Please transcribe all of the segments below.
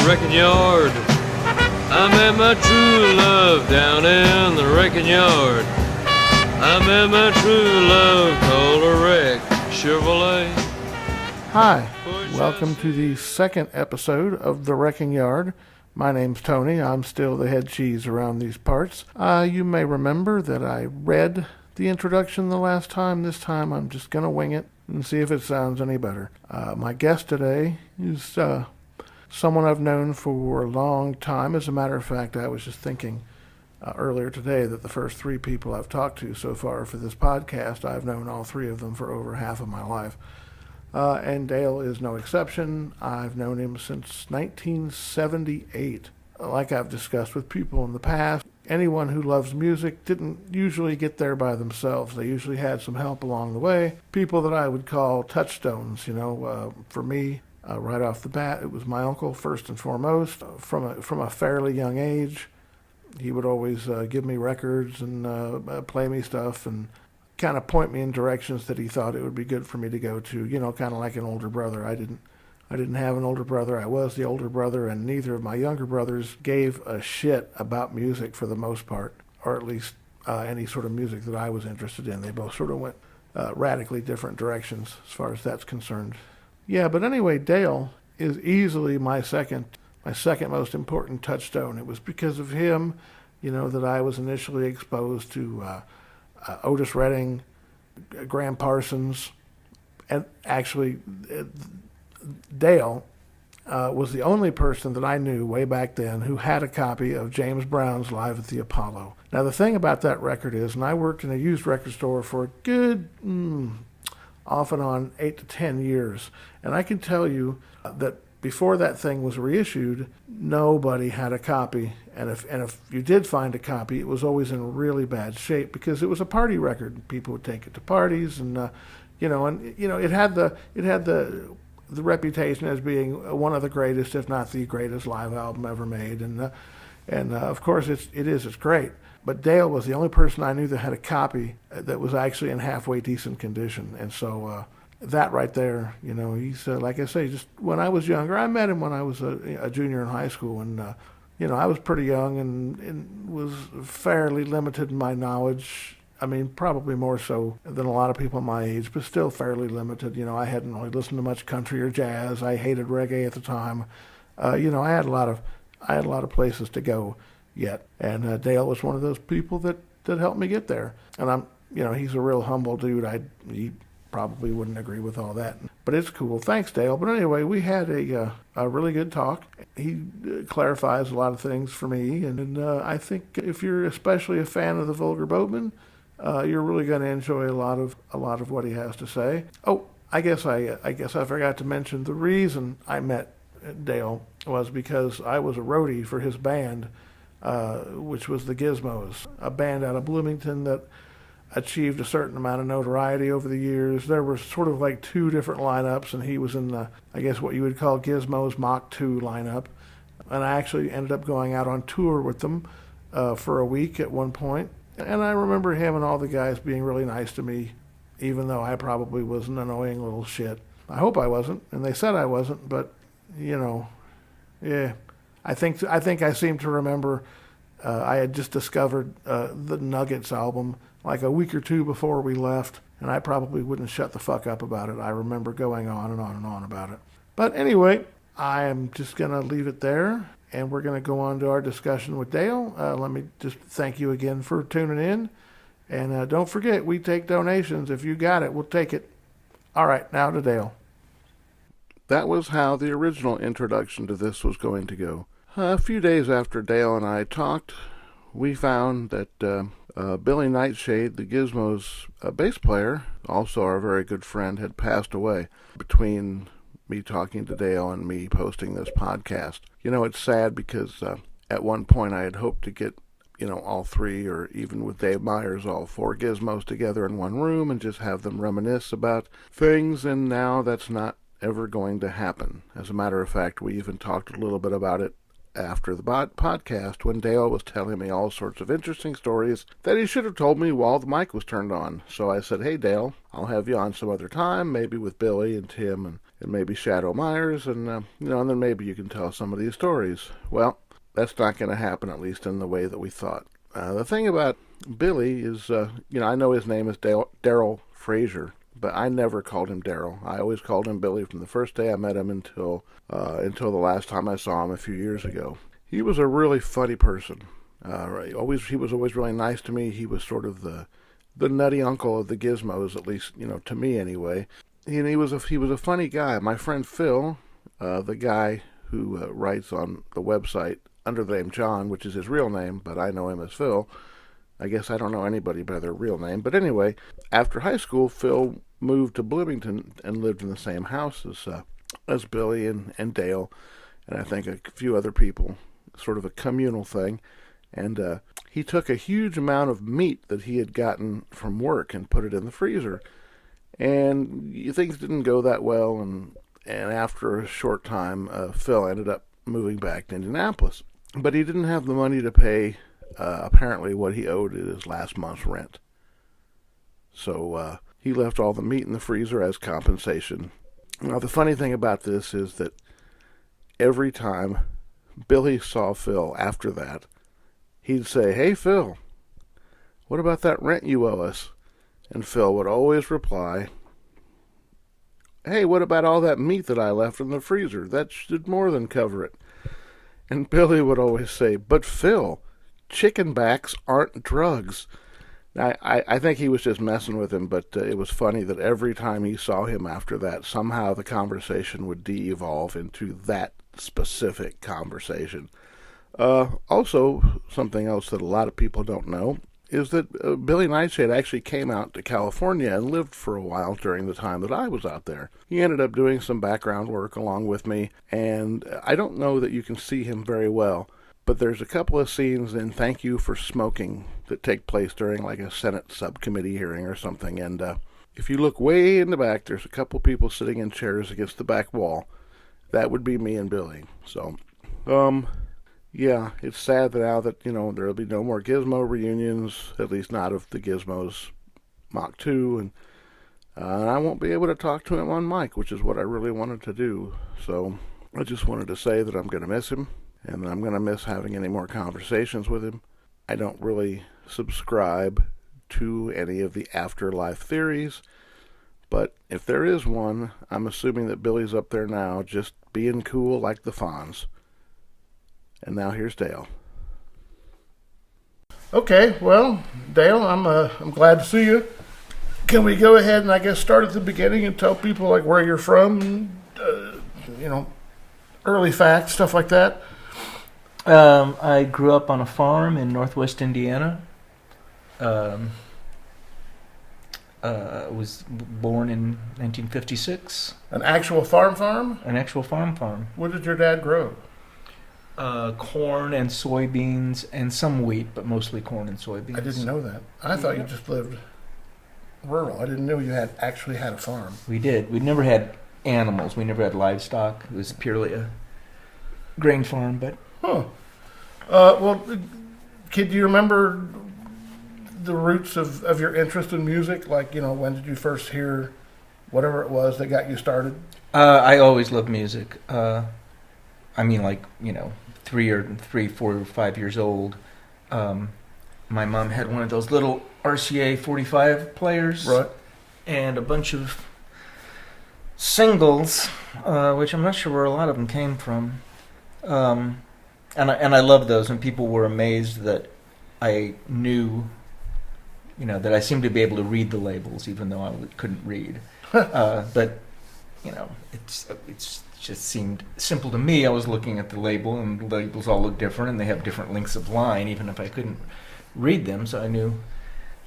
wrecking yard. I met my true love down in the wrecking yard. I met my true love called a wreck Chevrolet. Hi, welcome to the second episode of The Wrecking Yard. My name's Tony. I'm still the head cheese around these parts. You may remember that I read the introduction the last time. This time I'm just going to wing it and see if it sounds any better. My guest today is someone I've known for a long time. As a matter of fact, I was just thinking earlier today that the first three people I've talked to so far for this podcast, I've known all three of them for over half of my life. And Dale is no exception. I've known him since 1978. Like I've discussed with people in the past, anyone who loves music didn't usually get there by themselves. They usually had some help along the way. People that I would call touchstones, for me, right off the bat, it was my uncle first and foremost. From a fairly young age, he would always give me records and play me stuff and kind of point me in directions that he thought it would be good for me to go to, kind of like an older brother. I didn't have an older brother. I was the older brother, and neither of my younger brothers gave a shit about music for the most part, or at least any sort of music that I was interested in. They both sort of went radically different directions as far as that's concerned. Yeah, but anyway, Dale is easily my second most important touchstone. It was because of him, that I was initially exposed to Otis Redding, Graham Parsons, and actually Dale was the only person that I knew way back then who had a copy of James Brown's Live at the Apollo. Now, the thing about that record is, and I worked in a used record store for a good, off and on, 8 to 10 years, and I can tell you that before that thing was reissued, nobody had a copy, and if you did find a copy, it was always in really bad shape because it was a party record. People would take it to parties, and it had the reputation as being one of the greatest, if not the greatest, live album ever made, and of course it's great. But Dale was the only person I knew that had a copy that was actually in halfway decent condition, and so. That right there, he's, like I say, just when I was younger, I met him when I was a junior in high school, and, I was pretty young and was fairly limited in my knowledge. I mean, probably more so than a lot of people my age, but still fairly limited. I hadn't really listened to much country or jazz. I hated reggae at the time. I had a lot of places to go yet, and Dale was one of those people that helped me get there. And he's a real humble dude. He probably wouldn't agree with all that, but it's cool. Thanks, Dale. But anyway, we had a really good talk. He clarifies a lot of things for me, and I think if you're especially a fan of the Vulgar Boatman, you're really going to enjoy a lot of what he has to say. Oh, I guess I forgot to mention the reason I met Dale was because I was a roadie for his band, which was the Gizmos, a band out of Bloomington that achieved a certain amount of notoriety over the years. There were sort of like two different lineups, and he was in the, I guess what you would call Gizmo's Mach 2 lineup. And I actually ended up going out on tour with them for a week at one point. And I remember him and all the guys being really nice to me, even though I probably was an annoying little shit. I hope I wasn't, and they said I wasn't, but, yeah. I think I seem to remember I had just discovered the Nuggets album like a week or two before we left, and I probably wouldn't shut the fuck up about it. I remember going on and on and on about it. But anyway, I am just going to leave it there, and we're going to go on to our discussion with Dale. Let me just thank you again for tuning in, and don't forget, we take donations. If you got it, we'll take it. All right, now to Dale. That was how the original introduction to this was going to go. A few days after Dale and I talked, we found that Billy Nightshade, the Gizmos' bass player, also our very good friend, had passed away between me talking to Dale and me posting this podcast. It's sad because at one point I had hoped to get, all three, or even with Dave Myers, all four Gizmos together in one room and just have them reminisce about things, and now that's not ever going to happen. As a matter of fact, we even talked a little bit about it after the podcast when Dale was telling me all sorts of interesting stories that he should have told me while the mic was turned on. So I said, hey, Dale, I'll have you on some other time, maybe with Billy and Tim and maybe Shadow Myers, and and then maybe you can tell some of these stories. Well, that's not going to happen, at least in the way that we thought. The thing about Billy is, I know his name is Daryl Frazier, but I never called him Daryl. I always called him Billy from the first day I met him until the last time I saw him a few years ago. He was a really funny person. He was always really nice to me. He was sort of the nutty uncle of the gizmos, at least to me anyway. And he was a funny guy. My friend Phil, the guy who writes on the website under the name John, which is his real name, but I know him as Phil. I guess I don't know anybody by their real name. But anyway, after high school, Phil moved to Bloomington and lived in the same house as Billy and Dale, and I think a few other people, sort of a communal thing. And he took a huge amount of meat that he had gotten from work and put it in the freezer. And things didn't go that well, and after a short time, Phil ended up moving back to Indianapolis. But he didn't have the money to pay, apparently, what he owed in his last month's rent. So he left all the meat in the freezer as compensation. Now, the funny thing about this is that every time Billy saw Phil after that, he'd say, "Hey, Phil, what about that rent you owe us?" And Phil would always reply, "Hey, what about all that meat that I left in the freezer? That should more than cover it." And Billy would always say, "But Phil, chicken backs aren't drugs." Now, I think he was just messing with him, but it was funny that every time he saw him after that, somehow the conversation would de-evolve into that specific conversation. Also, something else that a lot of people don't know is that Billy Nightshade actually came out to California and lived for a while during the time that I was out there. He ended up doing some background work along with me, and I don't know that you can see him very well, but there's a couple of scenes in Thank You for Smoking that take place during like a Senate subcommittee hearing or something, and if you look way in the back, there's a couple people sitting in chairs against the back wall. That would be me and Billy. So, yeah, it's sad that now that, there'll be no more Gizmo reunions, at least not of the Gizmos Mach 2, and I won't be able to talk to him on mic, which is what I really wanted to do. So I just wanted to say that I'm going to miss him, and that I'm going to miss having any more conversations with him. I don't really subscribe to any of the afterlife theories, but if there is one, I'm assuming that Billy's up there now, just being cool like the Fonz. And now here's Dale. Okay, well, Dale, I'm glad to see you. Can we go ahead and I guess start at the beginning and tell people like where you're from, early facts, stuff like that? I grew up on a farm in northwest Indiana. Was born in 1956. An actual farm? An actual farm. What did your dad grow? Corn and soybeans and some wheat, but mostly corn and soybeans. I didn't know that. I thought you just lived rural. I didn't know you actually had a farm. We did. We never had animals. We never had livestock. It was purely a grain farm. But well, kid, do you remember the roots of your interest in music? Like, when did you first hear whatever it was that got you started? I always loved music. I mean, 3, 4, or 5 years old. My mom had one of those little RCA 45 players, right, and a bunch of singles, which I'm not sure where a lot of them came from. And I loved those, and people were amazed that I knew, that I seemed to be able to read the labels, even though I couldn't read. But it's just seemed simple to me. I was looking at the label, and the labels all look different, and they have different lengths of line, even if I couldn't read them. So I knew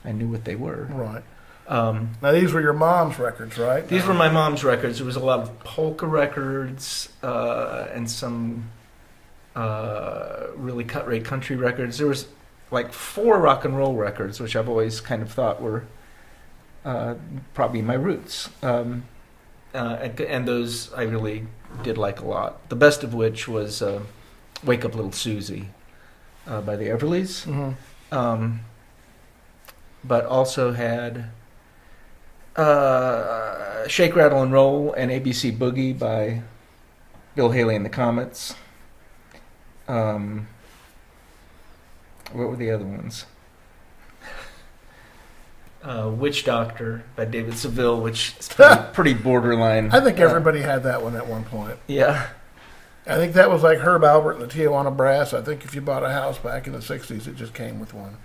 what they were. Right. Now these were your mom's records, right? These were my mom's records. There was a lot of polka records and some really cut-rate country records. There was like 4 rock and roll records, which I've always kind of thought were probably my roots. And those I really did like a lot. The best of which was Wake Up Little Susie by the Everlys. But also had Shake, Rattle, and Roll and ABC Boogie by Bill Haley and the Comets. What were the other ones? Witch Doctor by David Seville, which is pretty borderline. I think everybody had that one at one point. Yeah. I think that was like Herb Albert and the Tijuana Brass. I think if you bought a house back in the 60s, it just came with one.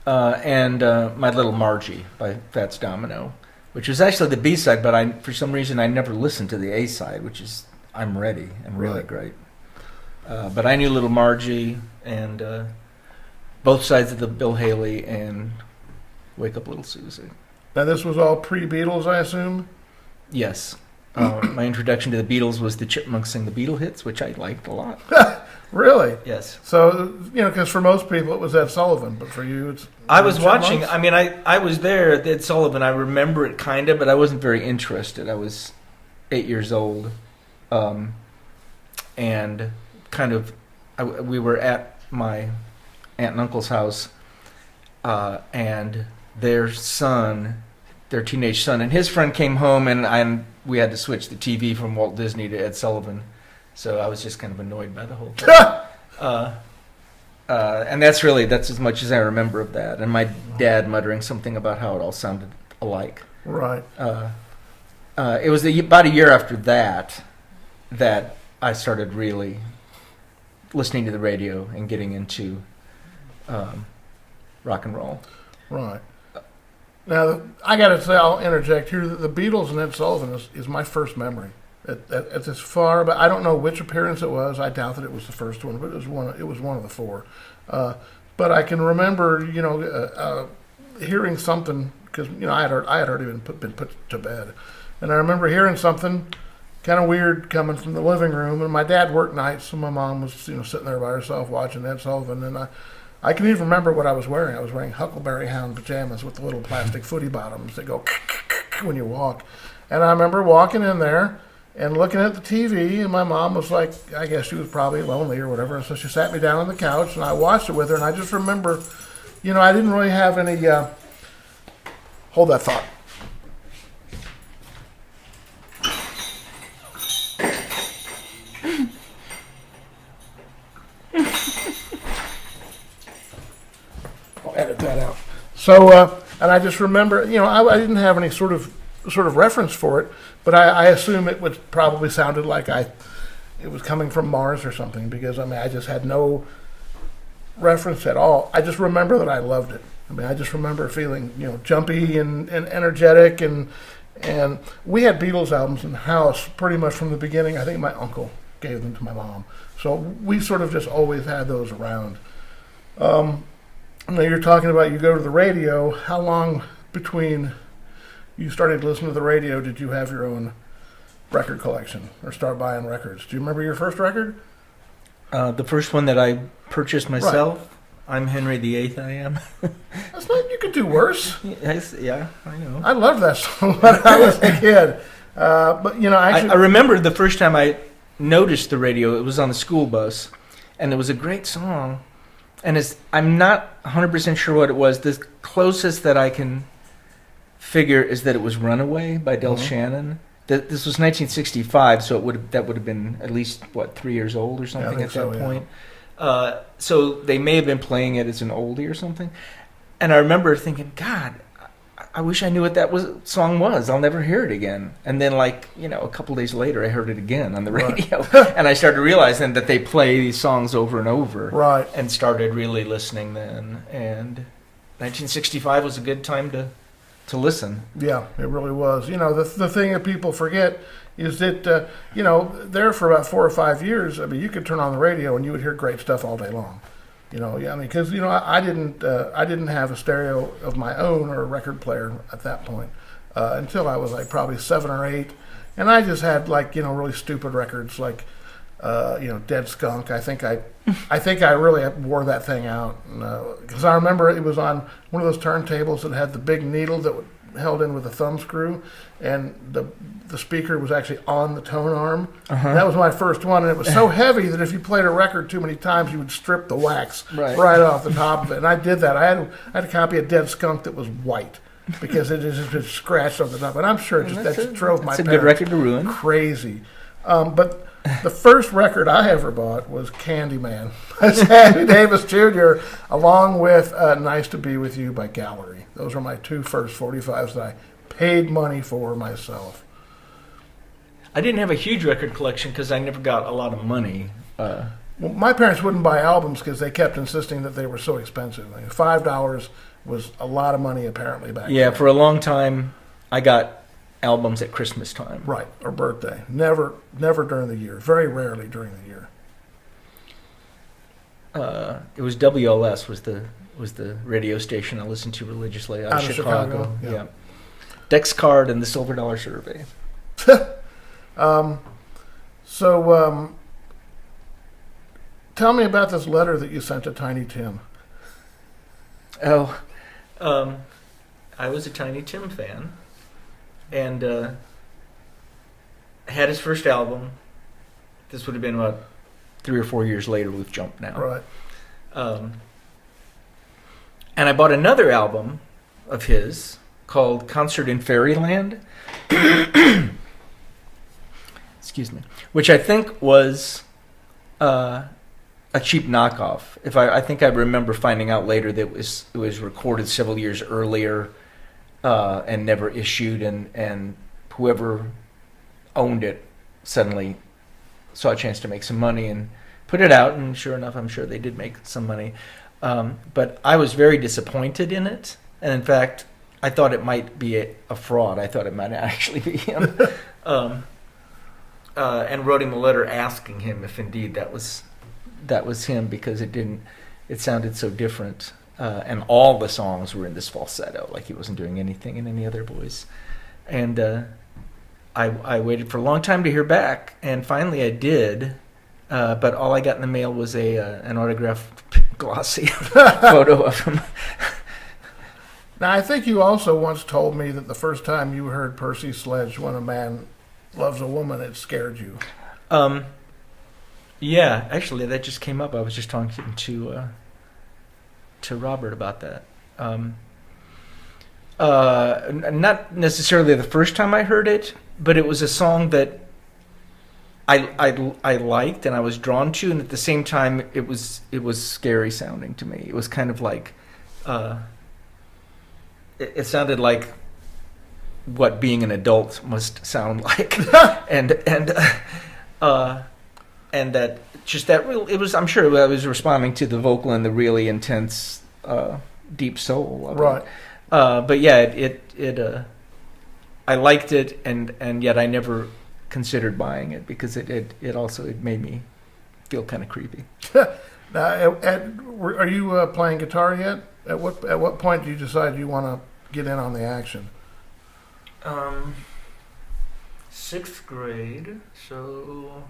And My Little Margie by Fats Domino, which was actually the B-side, but for some reason I never listened to the A-side, which is I'm Ready and really great. But I knew Little Margie and both sides of the Bill Haley and Wake Up Little Susie. Now this was all pre-Beatles, I assume? Yes. My introduction to the Beatles was the Chipmunks sing the Beatle hits, which I liked a lot. Really? Yes. So, because for most people it was Ed Sullivan, but for you it's... I was watching, I was there at Ed Sullivan. I remember it kind of, but I wasn't very interested. I was 8 years old. And kind of, we were at my aunt and uncle's house, and their teenage son, and his friend came home, and we had to switch the TV from Walt Disney to Ed Sullivan. So I was just kind of annoyed by the whole thing. And that's as much as I remember of that. And my dad muttering something about how it all sounded alike. Right. It was about a year after that I started really listening to the radio and getting into rock and roll. Right. Now, I got to say, I'll interject here, that the Beatles and Ed Sullivan is my first memory. At this far, but I don't know which appearance it was. I doubt that it was the first one, but it was one of the four. But I can remember, hearing something, because I had already been put to bed, and I remember hearing something kind of weird coming from the living room. And my dad worked nights, so my mom was sitting there by herself watching Ed Sullivan, and I can even remember what I was wearing. I was wearing Huckleberry Hound pajamas with the little plastic footy bottoms that go when you walk, and I remember walking in there and looking at the TV, and my mom was like, I guess she was probably lonely or whatever, so she sat me down on the couch, and I watched it with her, and I just remember, I didn't really have any, hold that thought. I'll edit that out. So, and I just remember, I didn't have any sort of reference for it, but I assume it would probably sounded like it was coming from Mars or something, because I just had no reference at all. I just remember that I loved it. I just remember feeling jumpy and energetic, and we had Beatles albums in the house pretty much from the beginning. I think my uncle gave them to my mom, so we sort of just always had those around. Now you're talking about you go to the radio. How long between you started listening to the radio did you have your own record collection or start buying records? Do you remember your first record? The first one that I purchased myself, right. I'm Henry VIII, I Am. That's not, you could do worse. Yeah, I know. I loved that song when I was a kid. But, actually... I remember the first time I noticed the radio, it was on the school bus, and it was a great song. And I'm not 100% sure what it was. The closest that I can figure is that it was Runaway by Del Shannon. This was 1965, so that would have been at least 3 years old or something at that point. So they may have been playing it as an oldie or something. And I remember thinking, God, I wish I knew what that song was. I'll never hear it again. And then, a couple days later, I heard it again on the radio, and I started realizing that they play these songs over and over. Right. And started really listening then. And 1965 was a good time to listen. Yeah, it really was. The thing that people forget is that, there for about 4 or 5 years, you could turn on the radio and you would hear great stuff all day long. Because, I didn't have a stereo of my own or a record player at that point until I was probably 7 or 8. And I just had really stupid records like, Dead Skunk. I think I really wore that thing out, because I remember it was on one of those turntables that had the big needle that held in with a thumb screw, and the speaker was actually on the tone arm. Uh-huh. That was my first one, and it was so heavy that if you played a record too many times, you would strip the wax right off the top of it. And I did that. I had a copy of Dead Skunk that was white. because it just scratched on the top. But I'm sure that just drove my parents parents a good record to ruin. Crazy. But the first record I ever bought was Candyman by Sammy Davis Jr. along with Nice to Be With You by Gallery. Those were my two first 45s that I paid money for myself. I didn't have a huge record collection because I never got a lot of money. Well, my parents wouldn't buy albums because they kept insisting that they were so expensive. I mean, $5 was a lot of money apparently back then. Yeah, for a long time, I got albums at Christmas time. Right, or birthday. Never during the year. Very rarely during the year. It was WLS was the radio station I listened to religiously out of Chicago. Yeah. Dex Card and the Silver Dollar Survey. Tell me about this letter that you sent to Tiny Tim. Oh, I was a Tiny Tim fan, and had his first album. This would have been about 3 or 4 years later. We've jumped now. Right. And I bought another album of his called Concert in Fairyland. Excuse me. Which I think was a cheap knockoff. I think I remember finding out later that it was recorded several years earlier and never issued, and whoever owned it suddenly saw a chance to make some money and put it out, and sure enough, I'm sure they did make some money. But I was very disappointed in it, and in fact, I thought it might be a fraud. I thought it might actually be him. And wrote him a letter asking him if indeed that was him, because it sounded so different, and all the songs were in this falsetto, like he wasn't doing anything in any other voice. And I waited for a long time to hear back, and finally I did, but all I got in the mail was an autographed glossy photo of him. Now, I think you also once told me that the first time you heard Percy Sledge, When a Man Loves a Woman, it scared you. Yeah, actually, that just came up. I was just talking to Robert about that. Not necessarily the first time I heard it, but it was a song that I liked and I was drawn to, and at the same time, it was scary sounding to me. It was kind of like it sounded like what being an adult must sound like, and that just that real. It was. I'm sure I was responding to the vocal and the really intense, deep soul of right. it. But yeah, it I liked it, and yet I never considered buying it because it made me feel kind of creepy. Now, are you playing guitar yet? At what point do you decide you want to get in on the action? 6th grade, so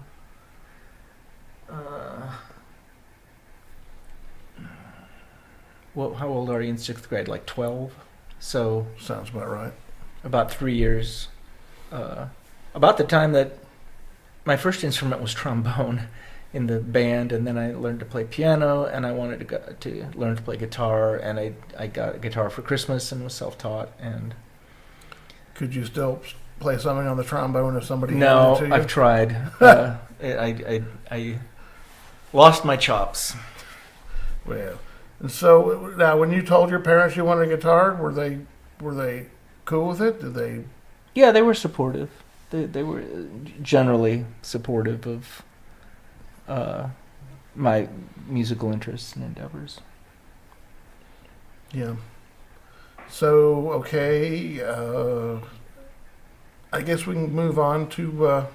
how old are you in 6th grade? Like 12? So sounds about right. About 3 years. About the time that my first instrument was trombone in the band, and then I learned to play piano, and I wanted to learn to play guitar, and I got a guitar for Christmas and was self-taught. And could you still play something on the trombone if somebody No, handed it to you? I've tried. I lost my chops. Well, and so now, when you told your parents you wanted a guitar, were they cool with it? Did they? Yeah, they were supportive. They were generally supportive of my musical interests and endeavors. Yeah. So, okay, I guess we can move on to,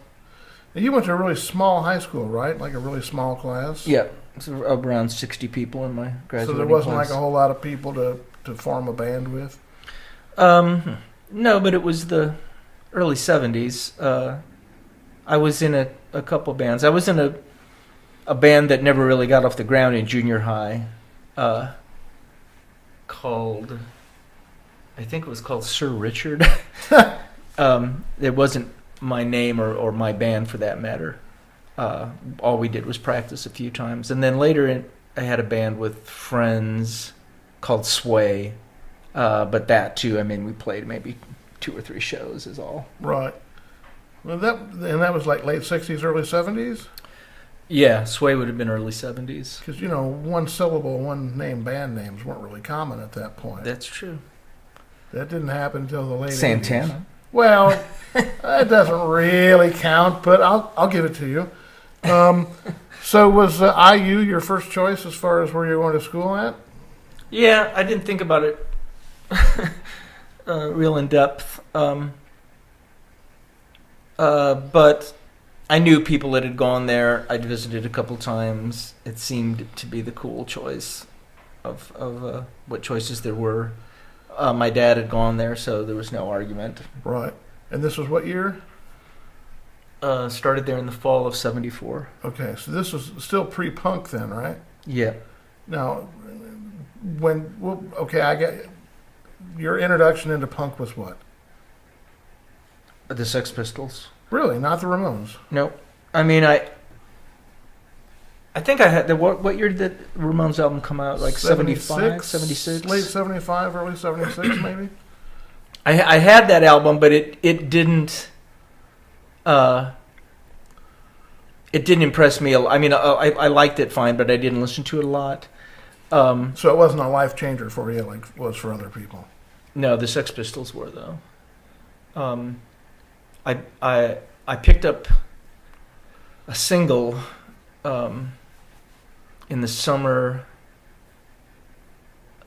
you went to a really small high school, right? Like a really small class? Yeah, so around 60 people in my graduating class. So there wasn't like a whole lot of people to form a band with? No, but it was the early 70s. I was in a couple bands. I was in a band that never really got off the ground in junior high, called... I think it was called Sir Richard. It wasn't my name or my band for that matter. All we did was practice a few times. And then later I had a band with friends called TWY. But that too, I mean, we played maybe 2 or 3 shows is all. Right. Well, that was like late 60s, early 70s? Yeah, Sway would have been early 70s. Because, one syllable, one name band names weren't really common at that point. That's true. That didn't happen until the late 80s. Santana. Well, that doesn't really count, but I'll give it to you. So was IU your first choice as far as where you were going to school at? Yeah, I didn't think about it real in depth. But I knew people that had gone there. I'd visited a couple times. It seemed to be the cool choice of what choices there were. My dad had gone there, so there was no argument. Right. And this was what year? Started there in the fall of '74. Okay, so this was still pre-punk then, right? Yeah. Now, I get your introduction into punk was what? The Sex Pistols. Really, not the Ramones? Nope. I mean, I think I had what year did the Ramones album come out? Like 75, 76? Late 75, early 76 maybe? I had that album, but it didn't impress me. I mean, I liked it fine, but I didn't listen to it a lot. So it wasn't a life changer for you like it was for other people? No, the Sex Pistols were, though. I picked up a single in the summer.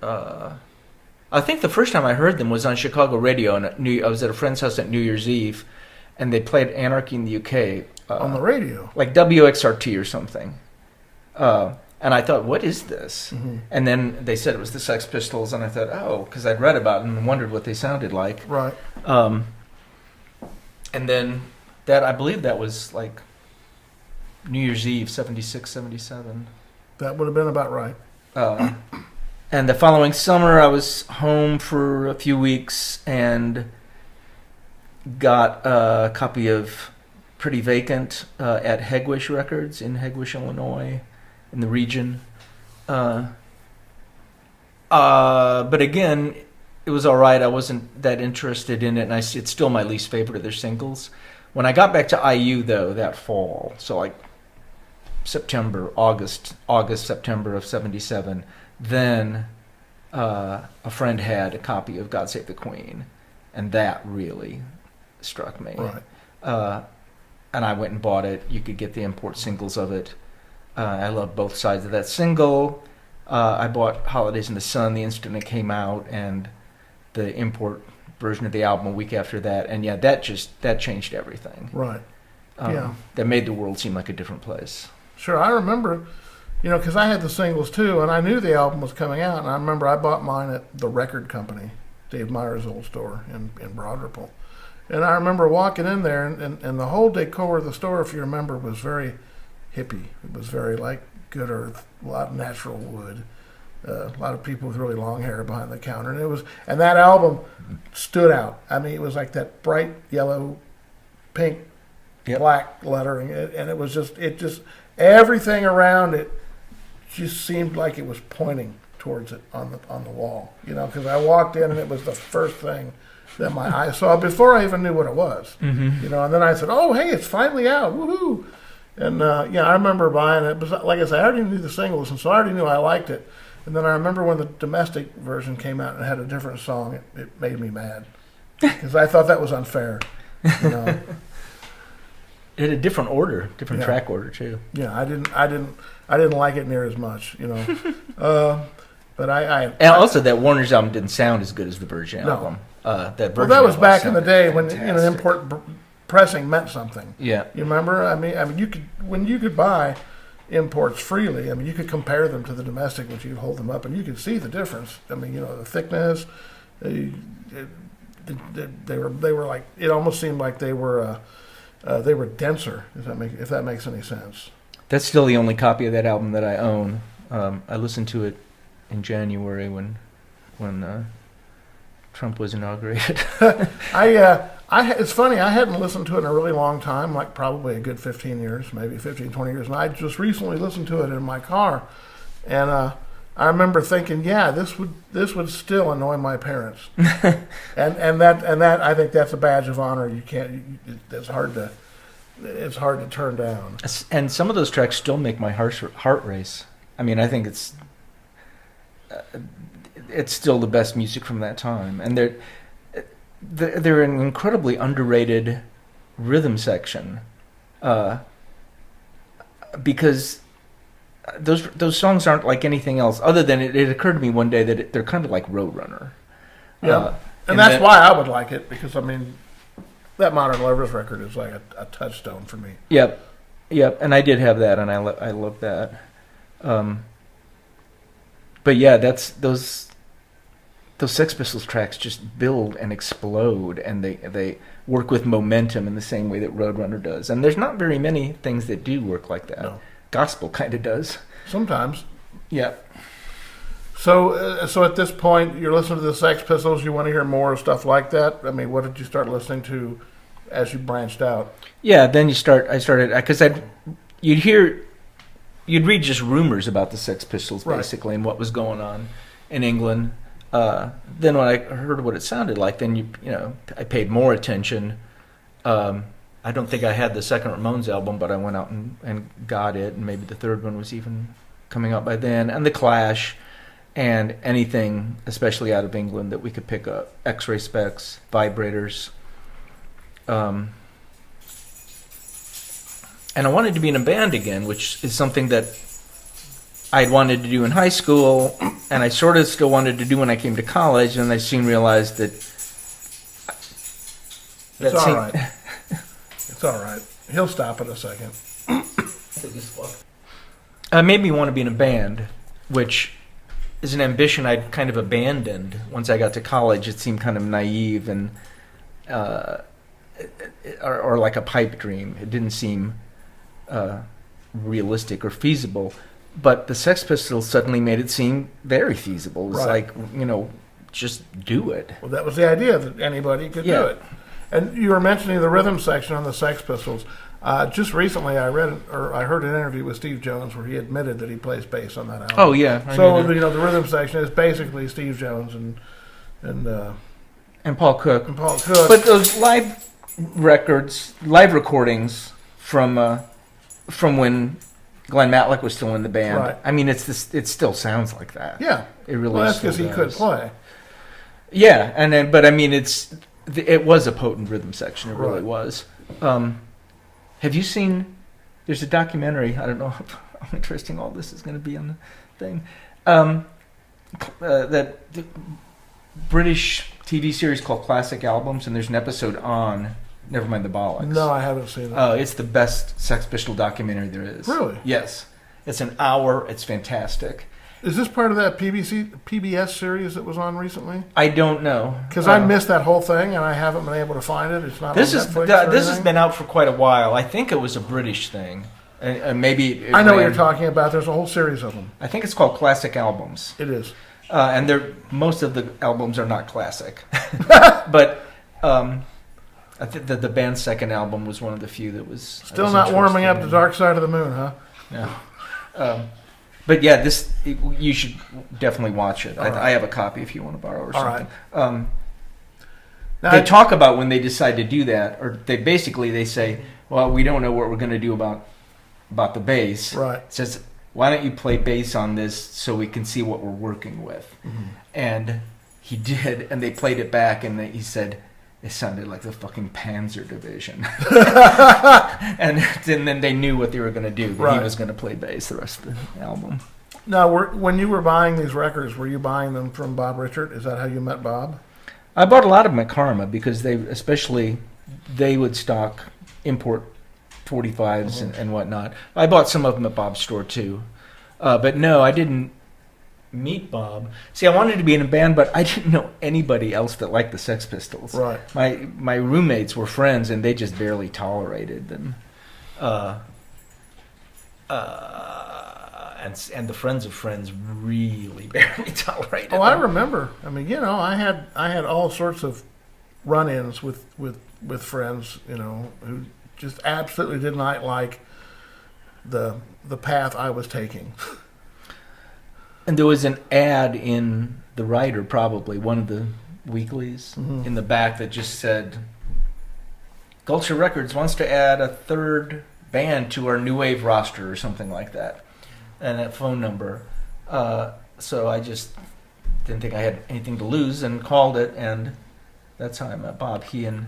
I think the first time I heard them was on Chicago radio, and I was at a friend's house at New Year's Eve, and they played Anarchy in the UK. On the radio? Like WXRT or something. And I thought, what is this? Mm-hmm. And then they said it was the Sex Pistols, and I thought, oh, because I'd read about them and wondered what they sounded like. Right. And then I believe that was like New Year's Eve, 76, 77. That would have been about right. And the following summer, I was home for a few weeks and got a copy of Pretty Vacant at Hegwish Records in Hegwish, Illinois, in the region. But again, it was all right. I wasn't that interested in it, and it's still my least favorite of their singles. When I got back to IU, though, that fall, so like August, September of 77, then a friend had a copy of God Save the Queen, and that really struck me. Right. And I went and bought it. You could get the import singles of it. I love both sides of that single. I bought Holidays in the Sun the instant it came out, and the import version of the album a week after that. And yeah, that changed everything. Right. Yeah. That made the world seem like a different place. Sure, I remember, because I had the singles too, and I knew the album was coming out, and I remember I bought mine at the record company, Dave Meyer's old store in Broad Ripple. And I remember walking in there, and the whole decor of the store, if you remember, was very hippie. It was very like good earth, a lot of natural wood, a lot of people with really long hair behind the counter, and that album stood out. I mean, it was like that bright yellow, pink, black lettering, and it just everything around it just seemed like it was pointing towards it on the wall. Because I walked in and it was the first thing that my eyes saw before I even knew what it was. Mm-hmm. And then I said, "Oh, hey, it's finally out! Woohoo!" And I remember buying it. But like I said, I already knew the singles, and so I already knew I liked it. And then I remember when the domestic version came out and had a different song, it made me mad because I thought that was unfair. It had a different order, track order too. Yeah, I didn't like it near as much, But and also that Warner's album didn't sound as good as the Virgin album. That Virgin that was back in the day fantastic. when import pressing meant something. Yeah, you remember? I mean, you could buy imports freely. I mean, you could compare them to the domestic, which you hold them up, and you could see the difference. I mean, the thickness. They were like, it almost seemed like they were denser. If that makes any sense. That's still the only copy of that album that I own. I listened to it in January when Trump was inaugurated. It's funny, I hadn't listened to it in a really long time, like probably a good 15 years, maybe 15, 20 years, and I just recently listened to it in my car, and I remember thinking, yeah, this would still annoy my parents, and that I think that's a badge of honor. You can't. It's hard to turn down. And some of those tracks still make my heart race. I mean, I think it's still the best music from that time, and they're an incredibly underrated rhythm section, because those songs aren't like anything else. Other than it occurred to me one day that they're kind of like Roadrunner. Yeah, and that's why I would like it, because I mean, that Modern Lovers record is like a touchstone for me. Yep, and I did have that, and I love that. But yeah, that's those Sex Pistols tracks just build and explode, and they work with momentum in the same way that Roadrunner does. And there's not very many things that do work like that. No. Gospel kind of does. Sometimes. Yeah. So at this point, you're listening to the Sex Pistols. You want to hear more stuff like that? I mean, what did you start listening to as you branched out? Yeah, then I started, because you'd read just rumors about the Sex Pistols, basically, and what was going on in England. Then when I heard what it sounded like, then I paid more attention. I don't think I had the second Ramones album, but I went out and got it, and maybe the third one was even coming out by then. And The Clash, and anything, especially out of England, that we could pick up. X-Ray Specs, Vibrators. And I wanted to be in a band again, which is something that I'd wanted to do in high school, and I sort of still wanted to do when I came to college, and I soon realized that... It's all right. It's all right. He'll stop in a second. Made me want to be in a band, which is an ambition I'd kind of abandoned once I got to college. It seemed kind of naive and or like a pipe dream. It didn't seem realistic or feasible. But the Sex Pistols suddenly made it seem very feasible. It was like, just do it. Well, that was the idea, that anybody could do it. And you were mentioning the rhythm section on the Sex Pistols. Just recently, I heard an interview with Steve Jones where he admitted that he plays bass on that album. Oh yeah. So the rhythm section is basically Steve Jones and Paul Cook. But those live recordings from when Glenn Matlock was still in the band. Right. I mean, it still sounds like that. Yeah, it really. Well, that's because he could play. Yeah, but I mean, it was a potent rhythm section. It really was. Have you seen? There's a documentary. I don't know how interesting all this is going to be on the thing. That the British TV series called Classic Albums, and there's an episode on. Never mind the Bollocks. No, I haven't seen it. It's the best Sex Pistol documentary there is. Really? Yes. It's an hour. It's fantastic. Is this part of that PBS series that was on recently? I don't know. Because I missed that whole thing, and I haven't been able to find it. It's not on Netflix. This has been out for quite a while. I think it was a British thing. Maybe I know what you're talking about. There's a whole series of them. I think it's called Classic Albums. It is. And most of the albums are not classic. But I think that the band's second album was one of the few that was... Still not warming up to Dark Side of the Moon, huh? No. But yeah, you should definitely watch it. I have a copy if you want to borrow or something. Right. They talk about when they decide to do that, or they say, well, we don't know what we're going to do about the bass. Right. It says, why don't you play bass on this so we can see what we're working with? Mm-hmm. And he did, and they played it back, and he said, it sounded like the fucking Panzer Division. and then they knew what they were going to do. That He was going to play bass the rest of the album. Now, when you were buying these records, were you buying them from Bob Richard? Is that how you met Bob? I bought a lot of them at Karma because they would stock import 45s and whatnot. I bought some of them at Bob's store too. But no, I didn't meet Bob. See, I wanted to be in a band, but I didn't know anybody else that liked the Sex Pistols. Right. My roommates were friends, and they just barely tolerated them. And the friends of friends really barely tolerated them. I remember. I mean, I had all sorts of run-ins with friends, who just absolutely did not like the path I was taking. And there was an ad in the Writer, probably one of the weeklies, in the back that just said, Gulcher Records wants to add a third band to our new wave roster or something like that, and that phone number. So I just didn't think I had anything to lose and called it, and that's how I met Bob. He and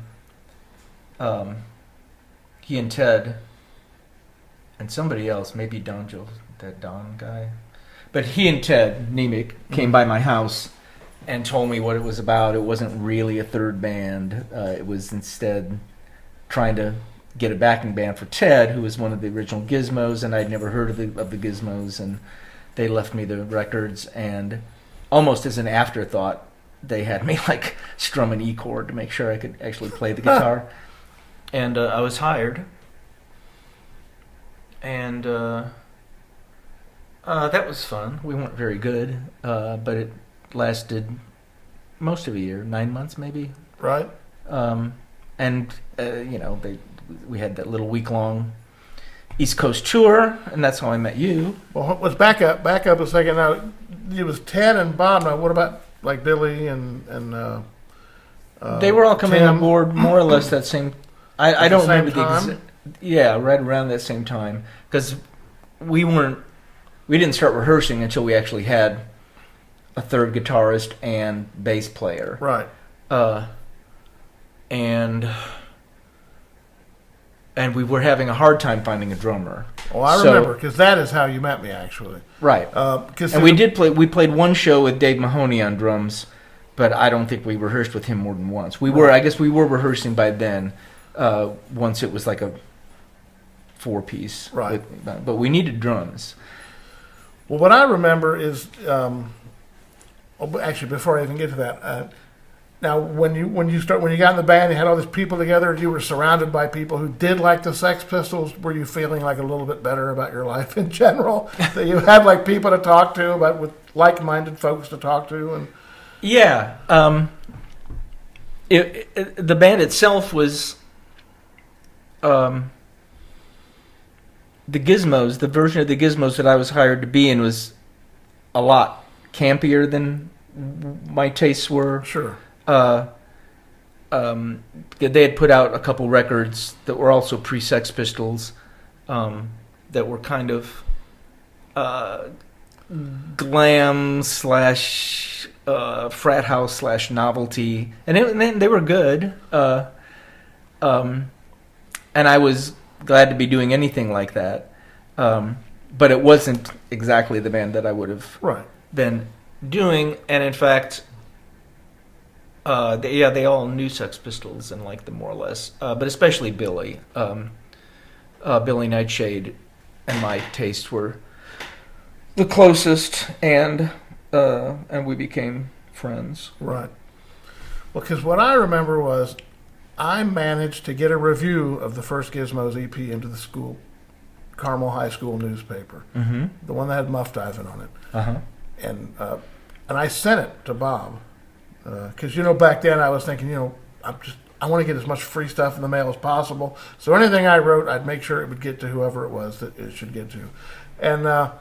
Ted and somebody else, maybe that Don guy. But he and Ted Nemec came by my house and told me what it was about. It wasn't really a third band. It was instead trying to get a backing band for Ted, who was one of the original Gizmos, and I'd never heard of the Gizmos. And they left me the records, and almost as an afterthought, they had me like strum an E chord to make sure I could actually play the guitar. And I was hired. And that was fun. We weren't very good, but it lasted most of a year, 9 months maybe. Right. We had that little week-long East Coast tour, and that's how I met you. Well, let's back up a second. Now, it was Ted and Bob. Now, what about like Billy and they were all coming Tim? on board more or less that same. I don't remember the time? exact. Yeah, right around that same time, because we didn't start rehearsing until we actually had a third guitarist and bass player. Right. And we were having a hard time finding a drummer. Well, I remember, because that is how you met me, actually. Right. And we played one show with Dave Mahoney on drums, but I don't think we rehearsed with him more than once. I guess we were rehearsing by then, once it was like a 4-piece. Right. But we needed drums. Well, what I remember is, actually, before I even get to that, now when you got in the band, you had all these people together. You were surrounded by people who did like the Sex Pistols. Were you feeling like a little bit better about your life in general? That you had like people to talk to, with like-minded folks to talk to, and yeah. The band itself was. The Gizmos, the version of the Gizmos that I was hired to be in was a lot campier than my tastes were. Sure. They had put out a couple records that were also pre-Sex Pistols, that were kind of glam / frat house / novelty, and they were good. And I was glad to be doing anything like that, but it wasn't exactly the band that I would have been doing. And in fact, they all knew Sex Pistols and liked them more or less, but especially Billy. Billy Nightshade and my tastes were the closest, and we became friends. Right. Well, because what I remember was, I managed to get a review of the first Gizmos EP into the Carmel High School newspaper, the one that had Muff Diving on it, and I sent it to Bob, because back then I was thinking, I want to get as much free stuff in the mail as possible, so anything I wrote, I'd make sure it would get to whoever it was that it should get to, and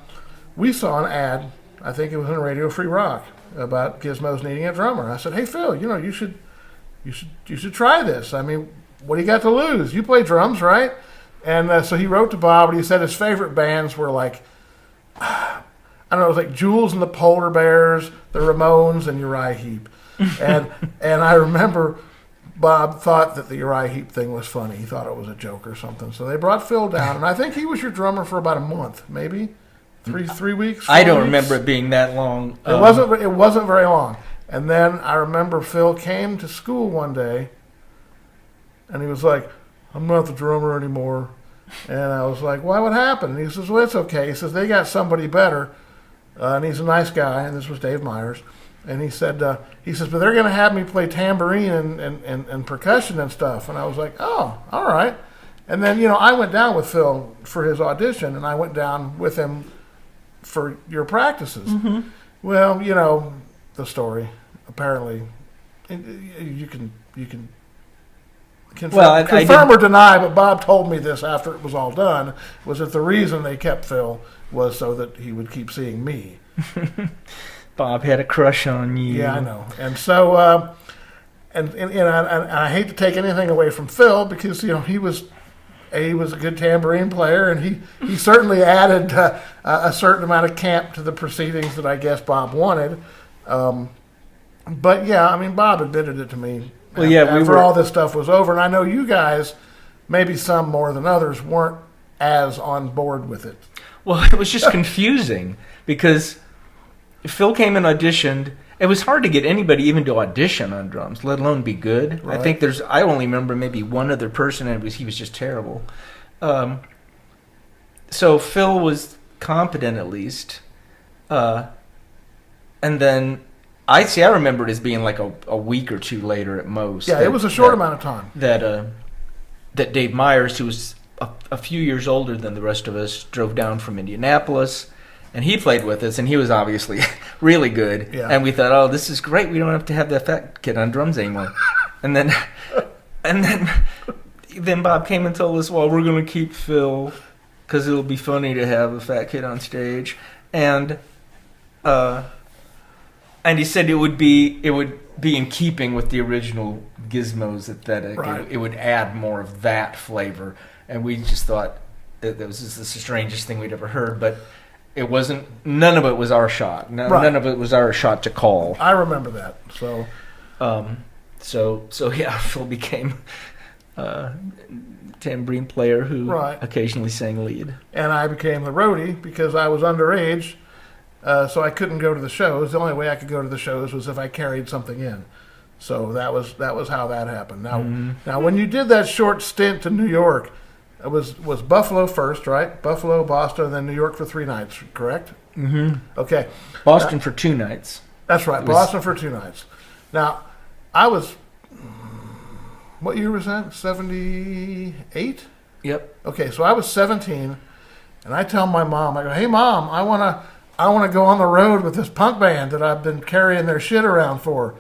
we saw an ad, I think it was in Radio Free Rock, about Gizmos needing a drummer. I said, hey Phil, you should try this. I mean, what do you got to lose? You play drums, right? And so he wrote to Bob, and he said his favorite bands were like, I don't know, it was like Jules and the Polar Bears, the Ramones, and Uriah Heep. And I remember Bob thought that the Uriah Heep thing was funny. He thought it was a joke or something. So they brought Phil down, and I think he was your drummer for about a month, maybe 3 weeks. I don't remember it being that long. It wasn't very long. And then I remember Phil came to school one day, and he was like, I'm not the drummer anymore. And I was like, why, what happened? And he says, well, it's okay. He says, they got somebody better, and he's a nice guy, and this was Dave Myers. And he said, but they're going to have me play tambourine and percussion and stuff. And I was like, oh, all right. And then, I went down with Phil for his audition, and I went down with him for your practices. Mm-hmm. Well, the story. Apparently, you can confirm or deny, but Bob told me this after it was all done, was that the reason they kept Phil was so that he would keep seeing me. Bob had a crush on you. Yeah, I know. And so, and I hate to take anything away from Phil because he was a good tambourine player, and he certainly added a certain amount of camp to the proceedings that I guess Bob wanted. But yeah, I mean, Bob admitted it to me. Well, yeah, after all this stuff was over, and I know you guys, maybe some more than others, weren't as on board with it. Well, it was just confusing because Phil came and auditioned. It was hard to get anybody even to audition on drums, let alone be good. Right. I think I only remember maybe one other person, and he was just terrible. So Phil was competent at least. And then I remember it as being like a week or two later at most. Yeah, it was a short amount of time. That Dave Myers, who was a few years older than the rest of us, drove down from Indianapolis. And he played with us, and he was obviously really good. Yeah. And we thought, oh, this is great. We don't have to have that fat kid on drums anymore. and then Bob came and told us, well, we're going to keep Phil because it'll be funny to have a fat kid on stage. And he said it would be in keeping with the original Gizmos that right. it would add more of that flavor. And we just thought that was just the strangest thing we'd ever heard, but. It wasn't. None of it was our shot. Right. None of it was our shot to call. I remember that. So, so yeah, Phil became a tambourine player who right. occasionally sang lead. And I became the roadie because I was underage, so I couldn't go to the shows. The only way I could go to the shows was if I carried something in. So that was how that happened. Now, when you did that short stint in New York. It was Buffalo first, right? Buffalo, Boston, and then New York for 3 nights, correct? Mm-hmm. Okay. Boston for 2 nights. That's right, Boston for 2 nights. Now, I was, what year was that? 78? Yep. Okay, so I was 17, and I tell my mom, I go, hey, Mom, I wanna go on the road with this punk band that I've been carrying their shit around for.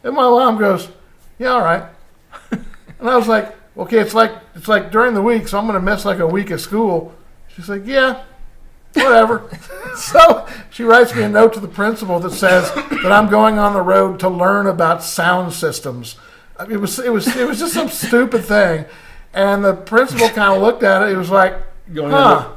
And my mom goes, yeah, all right. And I was like, okay, it's like during the week, so I'm going to miss like a week of school. She's like, yeah, whatever. So she writes me a note to the principal that says that I'm going on the road to learn about sound systems. I mean, it was just some stupid thing, and the principal kind of looked at it. He was like, huh.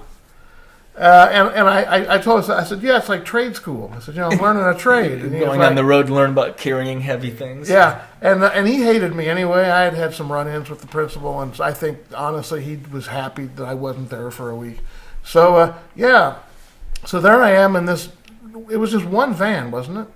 And I told her, I said, yeah, it's like trade school. I said, I'm learning a trade. And going on the road to learn about carrying heavy things. Yeah, and he hated me anyway. I had some run-ins with the principal, and I think, honestly, he was happy that I wasn't there for a week. So, yeah. So there I am in this. It was just one van, wasn't it?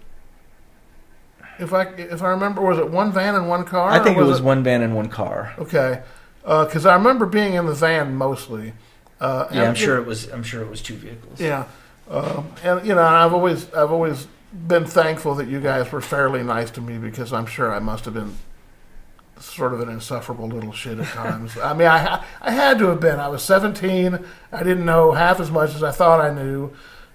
If I remember, was it one van and one car? I think it was one van and one car. Okay. Because I remember being in the van mostly. I'm sure it was 2 vehicles. Yeah, and I've always been thankful that you guys were fairly nice to me because I'm sure I must have been sort of an insufferable little shit at times. I mean, I had to have been. I was 17. I didn't know half as much as I thought I knew.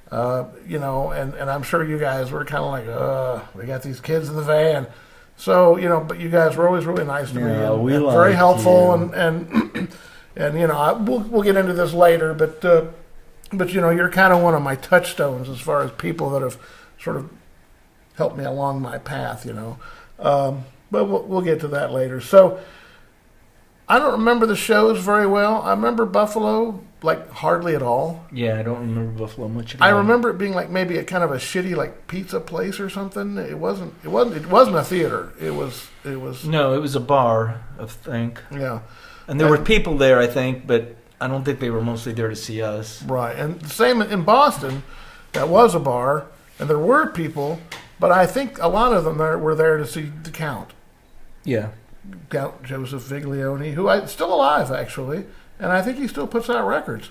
And I'm sure you guys were kind of like, we got these kids in the van. So but you guys were always really nice to me and very helpful and. And we'll get into this later, but you're kind of one of my touchstones as far as people that have sort of helped me along my path, But we'll get to that later. So I don't remember the shows very well. I remember Buffalo like hardly at all. Yeah, I don't remember Buffalo much at all. I remember it being like maybe a kind of a shitty like pizza place or something. It wasn't a theater. It was. No, it was a bar, I think. Yeah. And there were people there, I think, but I don't think they were mostly there to see us. Right. And the same in Boston, that was a bar, and there were people, but I think a lot of them were there to see the Count. Yeah. Count Joseph Viglione, who is still alive, actually, and I think he still puts out records.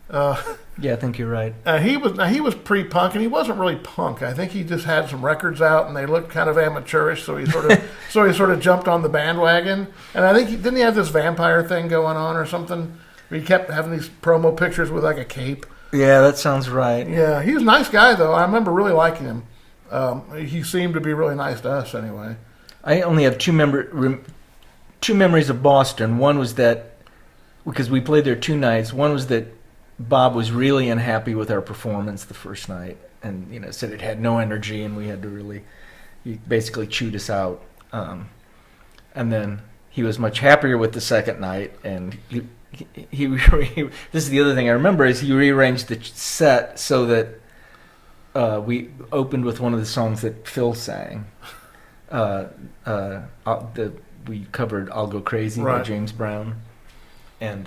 Yeah, I think you're right. He was pre-punk, and he wasn't really punk. I think he just had some records out, and they looked kind of amateurish, so he sort of jumped on the bandwagon. And I think didn't he have this vampire thing going on or something? Where he kept having these promo pictures with like a cape. Yeah, that sounds right. Yeah, he was a nice guy though. I remember really liking him. He seemed to be really nice to us anyway. I only have two memories of Boston. One was that because we played there 2 nights. One was that Bob was really unhappy with our performance the first night, and said it had no energy, and we had to he basically chewed us out. And then he was much happier with the second night, and he this is the other thing I remember is he rearranged the set so that we opened with one of the songs that Phil sang. We covered "I'll Go Crazy" by James Brown, and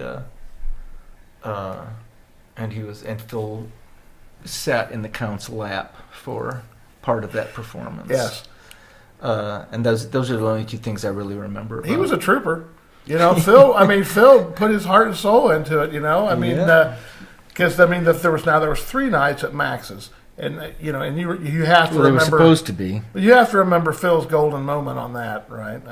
Phil sat in the Count's lap for part of that performance. Yes. And those are the only two things I really remember about. He was a trooper. Phil put his heart and soul into it, because there was 3 nights at Max's, and you have to remember. They were supposed to be. You have to remember Phil's golden moment on that, right?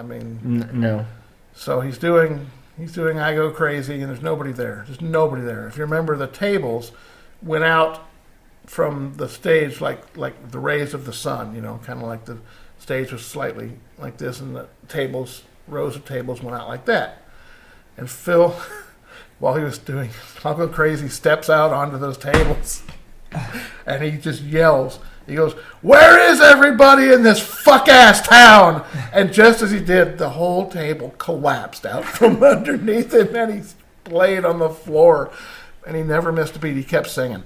No. So he's doing "I Go Crazy," and there's nobody there. There's nobody there. If you remember, the tables went out from the stage like the rays of the sun, kind of like the stage was slightly like this, and the rows of tables went out like that. And Phil, while he was doing "I'll Go Crazy," steps out onto those tables, and he just yells. He goes, "Where is everybody in this fuck-ass town?" And just as he did, the whole table collapsed out from underneath him, and he laid on the floor, and he never missed a beat. He kept singing.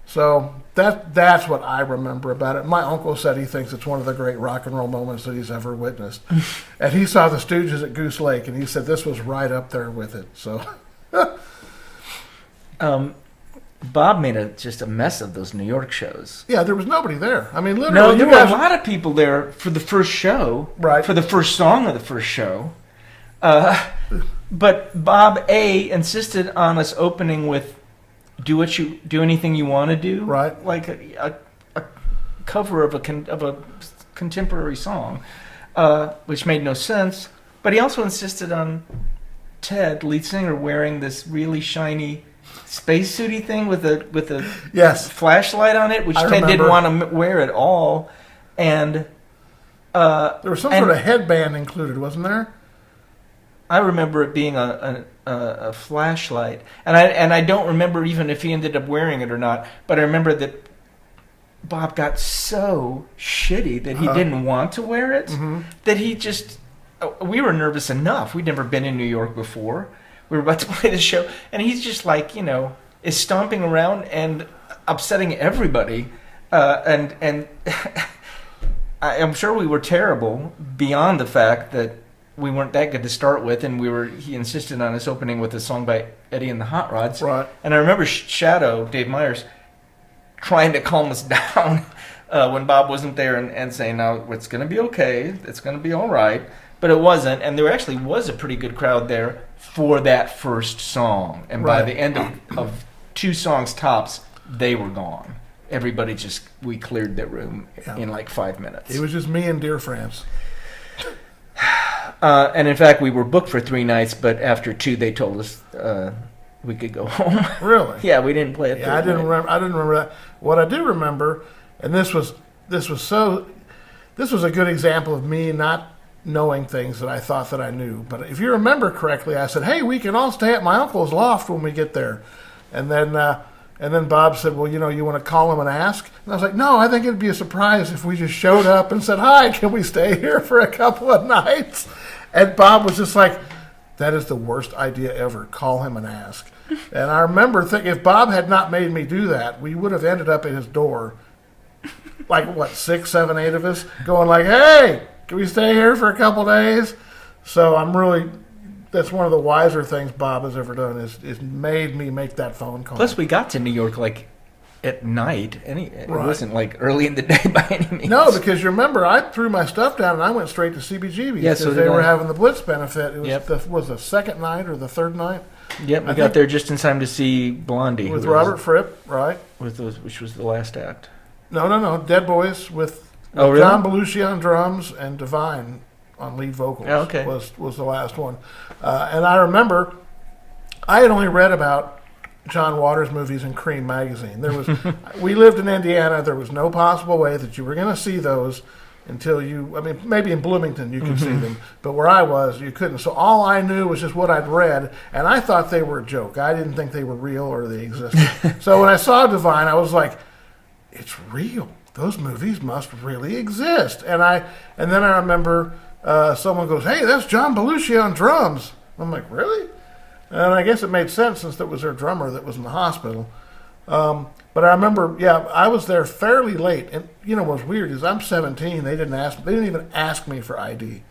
So that's what I remember about it. My uncle said he thinks it's one of the great rock and roll moments that he's ever witnessed. And he saw the Stooges at Goose Lake, and he said this was right up there with it. So, Bob made just a mess of those New York shows. Yeah, there was nobody there. Literally. No, there were a lot of people there for the first show. Right. For the first song of the first show. But Bob A. insisted on us opening with "Do Anything You Want to Do," right? Like a cover of a contemporary song, which made no sense. But he also insisted on Ted, lead singer, wearing this really shiny spacesuity thing with a yes flashlight on it, which Ted didn't want to wear at all. And there was some sort of headband included, wasn't there? I remember it being a flashlight, and I don't remember even if he ended up wearing it or not. But I remember that Bob got so shitty that he didn't want to wear it. Mm-hmm. That he just, we were nervous enough. We'd never been in New York before. We were about to play the show, and he's just is stomping around and upsetting everybody. And I'm sure we were terrible beyond the fact that we weren't that good to start with, and he insisted on us opening with a song by Eddie and the Hot Rods. Right. And I remember Shadow, Dave Myers, trying to calm us down when Bob wasn't there and saying, "No, it's going to be okay. It's going to be all right." But it wasn't, and there actually was a pretty good crowd there for that first song. And by the end of 2 songs tops, they were gone. Everybody we cleared the room in like 5 minutes. It was just me and Dear France. And in fact, we were booked for 3 nights, but after 2, they told us we could go home. Really? Yeah, we didn't play it. Yeah, I didn't remember that. What I do remember, and this was a good example of me not knowing things that I thought that I knew. But if you remember correctly, I said, "Hey, we can all stay at my uncle's loft when we get there," and then Bob said, "Well, you want to call him and ask?" And I was like, "No, I think it'd be a surprise if we just showed up and said, 'Hi, can we stay here for a couple of nights?'" And Bob was just like, "That is the worst idea ever. Call him and ask." And I remember thinking, if Bob had not made me do that, we would have ended up at his door, like 6, 7, 8 of us, going like, "Hey, can we stay here for a couple of days?" So that's one of the wiser things Bob has ever done is made me make that phone call. Plus, we got to New York at night. It wasn't early in the day by any means. No, because you remember, I threw my stuff down and I went straight to CBGB's because they were having the Blitz benefit. It was the second night or the third night. Yep, we got there just in time to see Blondie with Robert Fripp, right? Which was the last act. No, Dead Boys with really? John Belushi on drums and Divine on lead vocals. Oh, okay. was the last one. And I remember I had only read about John Waters movies in Cream magazine. We lived in Indiana. There was no possible way that you were going to see those until maybe in Bloomington you could see them, but where I was, you couldn't. So all I knew was just what I'd read, and I thought they were a joke. I didn't think they were real or they existed. So when I saw Divine, I was like, it's real. Those movies must really exist. And then I remember someone goes, "Hey, that's John Belushi on drums." I'm like, "Really?" And I guess it made sense since that was their drummer that was in the hospital. But I remember, I was there fairly late. And, what's weird is I'm 17. They didn't even ask me for ID.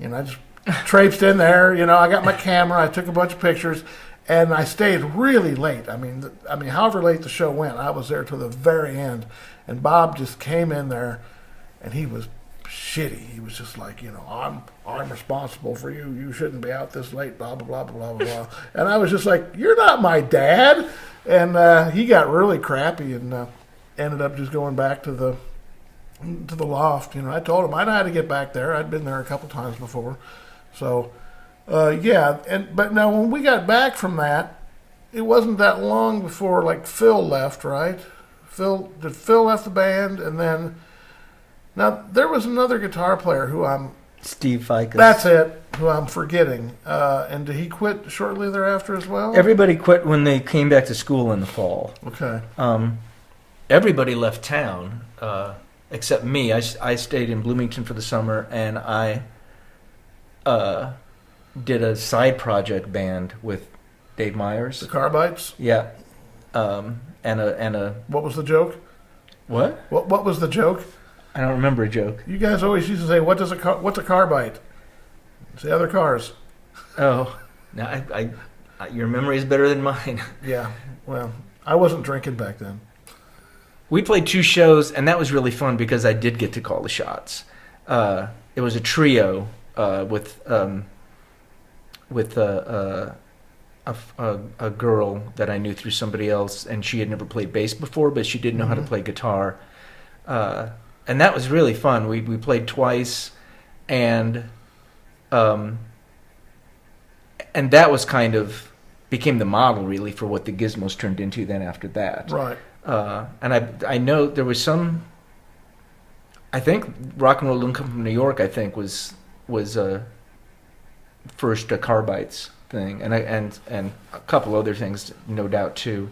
I just traipsed in there. I got my camera. I took a bunch of pictures. And I stayed really late. I mean, however late the show went, I was there till the very end. And Bob just came in there, and he was shitty. He was just like, I'm responsible for you. You shouldn't be out this late. Blah blah blah blah blah blah. And I was just like, you're not my dad. And he got really crappy and ended up just going back to the loft. I told him I know how to get back there. I'd been there a couple times before, so. But now when we got back from that, it wasn't that long before Phil left, right? Phil left the band, and then now there was another guitar player who Steve Ficus. That's it, who I'm forgetting. And did he quit shortly thereafter as well? Everybody quit when they came back to school in the fall. Okay. Everybody left town except me. I stayed in Bloomington for the summer, and I did a side project band with Dave Myers. The Carbites? Yeah. And a What was the joke? What? What was the joke? I don't remember a joke. You guys always used to say, what's a Carbite? It's the other cars. Oh. No, I your memory is better than mine. Yeah. Well, I wasn't drinking back then. We played 2 shows, and that was really fun because I did get to call the shots. It was a trio with a girl that I knew through somebody else, and she had never played bass before, but she did know how to play guitar. And that was really fun. We played twice, and that was kind of became the model really for what the Gizmos turned into then after that. Right. And I know there was some. I think Rock and Roll Didn't Come from New York. I think was first a Carbites thing, and a couple other things, no doubt too,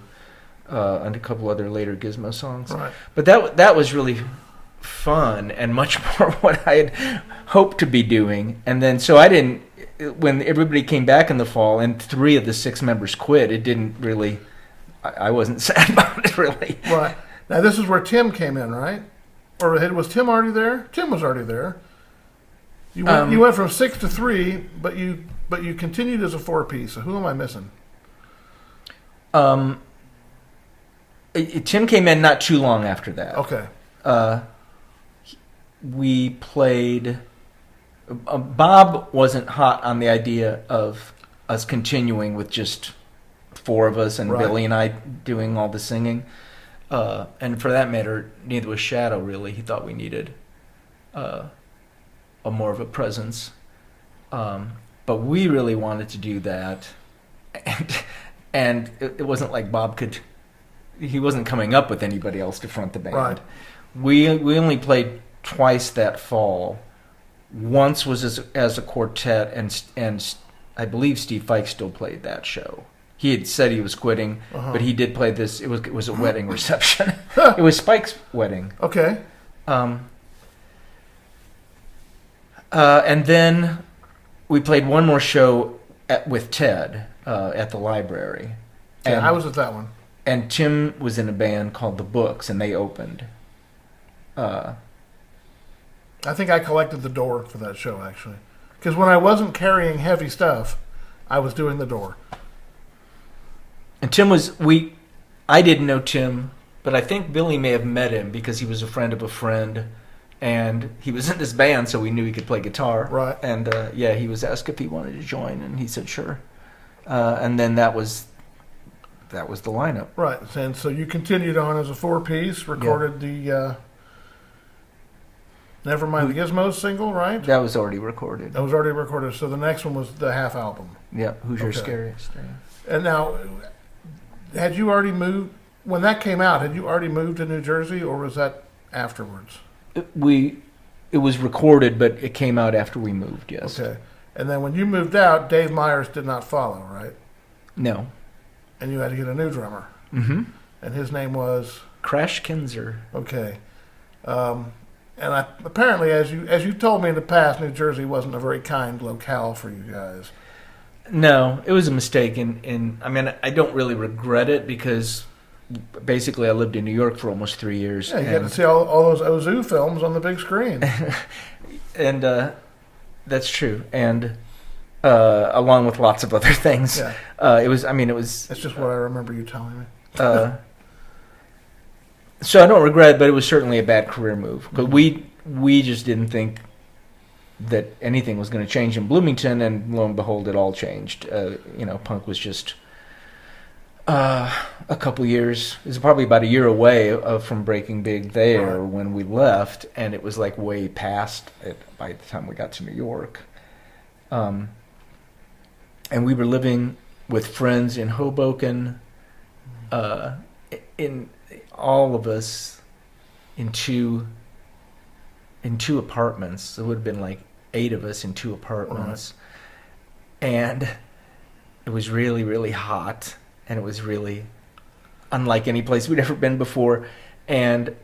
and a couple other later Gizmo songs. Right. But that was really fun and much more what I had hoped to be doing. And then so I didn't. When everybody came back in the fall and 3 of the 6 members quit, it didn't really. I wasn't sad about it really. Right. Now this is where Tim came in, right? Or was Tim already there? Tim was already there. You went from 6 to 3, but you continued as a 4-piece. So who am I missing? Tim came in not too long after that. Okay. We played. Bob wasn't hot on the idea of us continuing with just 4 of us and Right. Billy and I doing all the singing. And for that matter, neither was Shadow really. He thought we needed a more of a presence. But we really wanted to do that. And it wasn't like Bob he wasn't coming up with anybody else to front the band. Right. We only played twice that fall. Once was as a quartet, and I believe Steve Fike still played that show. He had said he was quitting, but he did play this. It was a wedding reception. It was Spike's wedding. Okay. And then we played one more show with Ted at the library. Yeah, And I was at that one. And Tim was in a band called The Books, and they opened. I think I collected the door for that show, actually. Because when I wasn't carrying heavy stuff, I was doing the door. And Tim I didn't know Tim, but I think Billy may have met him because he was a friend of a friend, and he was in this band, so we knew he could play guitar. Right. And he was asked if he wanted to join, and he said sure. And then that was the lineup. Right. And so you continued on as a 4-piece, recorded the Nevermind the Gizmos single, right? That was already recorded. That was already recorded. So the next one was the half album. Yeah. Who's Your Okay. Scariest? And now, had you already moved, when that came out, had you already moved to New Jersey, or was that afterwards? It was recorded, but it came out after we moved, yes. Okay. And then when you moved out, Dave Myers did not follow, right? No. And you had to get a new drummer. Mm-hmm. And his name was? Crash Kinzer. Okay. Apparently, as you told me in the past, New Jersey wasn't a very kind locale for you guys. No, it was a mistake. I mean, I don't really regret it because basically I lived in New York for almost 3 years. Yeah, you get to see all those Ozu films on the big screen. And that's true. And along with lots of other things. Yeah. It was. That's just what I remember you telling me. So I don't regret it, but it was certainly a bad career move. Because we just didn't think that anything was going to change in Bloomington, and lo and behold, it all changed. Punk was just a couple years. It was probably about a year away from breaking big there when we left, and it was like way past it by the time we got to New York. And we were living with friends in Hoboken, in all of us in two apartments. It would have been like 8 of us in 2 apartments. Right. And it was really, really hot, and it was really unlike any place we'd ever been before. And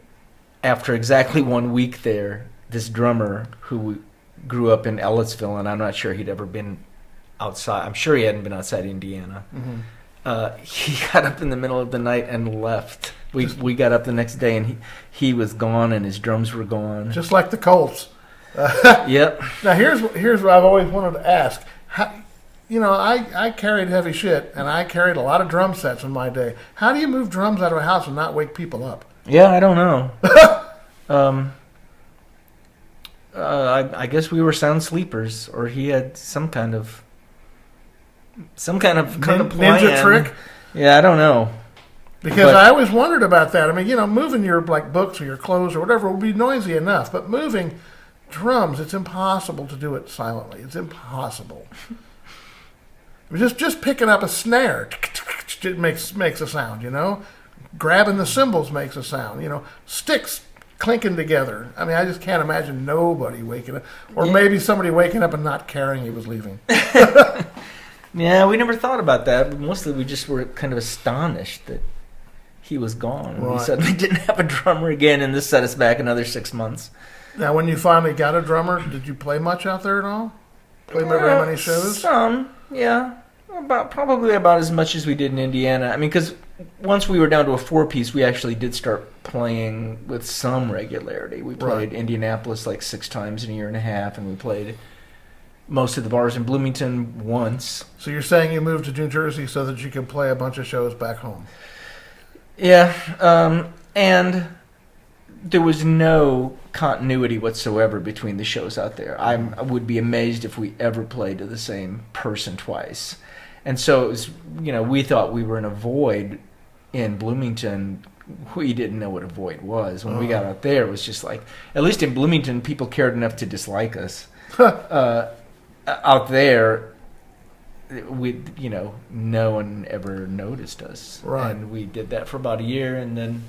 after exactly 1 week there, this drummer who grew up in Ellettsville, and I'm not sure he'd ever been outside. I'm sure he hadn't been outside Indiana. Mm-hmm. He got up in the middle of the night and left. We got up the next day, and he was gone, and his drums were gone. Just like the Colts. Yep. Now here's what I've always wanted to ask. I carried heavy shit, and I carried a lot of drum sets in my day. How do you move drums out of a house and not wake people up? Yeah, I don't know. I guess we were sound sleepers, or he had some kind of plan. Ninja trick? Yeah, I don't know. Because I always wondered about that. I mean, moving your books or your clothes or whatever would be noisy enough, but moving drums, it's impossible to do it silently. It's impossible. Just picking up a snare, it makes a sound. Grabbing the cymbals makes a sound. Sticks clinking together. I mean, I just can't imagine nobody waking up, or maybe somebody waking up and not caring he was leaving. Yeah, we never thought about that. Mostly, we just were kind of astonished that he was gone. Right. We suddenly didn't have a drummer again, and this set us back another 6 months. Now, when you finally got a drummer, did you play much out there at all? Play very many shows? Some, yeah. Probably about as much as we did in Indiana. I mean, because once we were down to a 4-piece, we actually did start playing with some regularity. We played Indianapolis like 6 times in a year and a half, and we played most of the bars in Bloomington once. So you're saying you moved to New Jersey so that you could play a bunch of shows back home? Yeah, and there was no continuity whatsoever between the shows out there. I would be amazed if we ever played to the same person twice. And so it was, we thought we were in a void in Bloomington. We didn't know what a void was. When we got out there, it was just like, at least in Bloomington, people cared enough to dislike us. Out there, no one ever noticed us. Right. And we did that for about a year, and then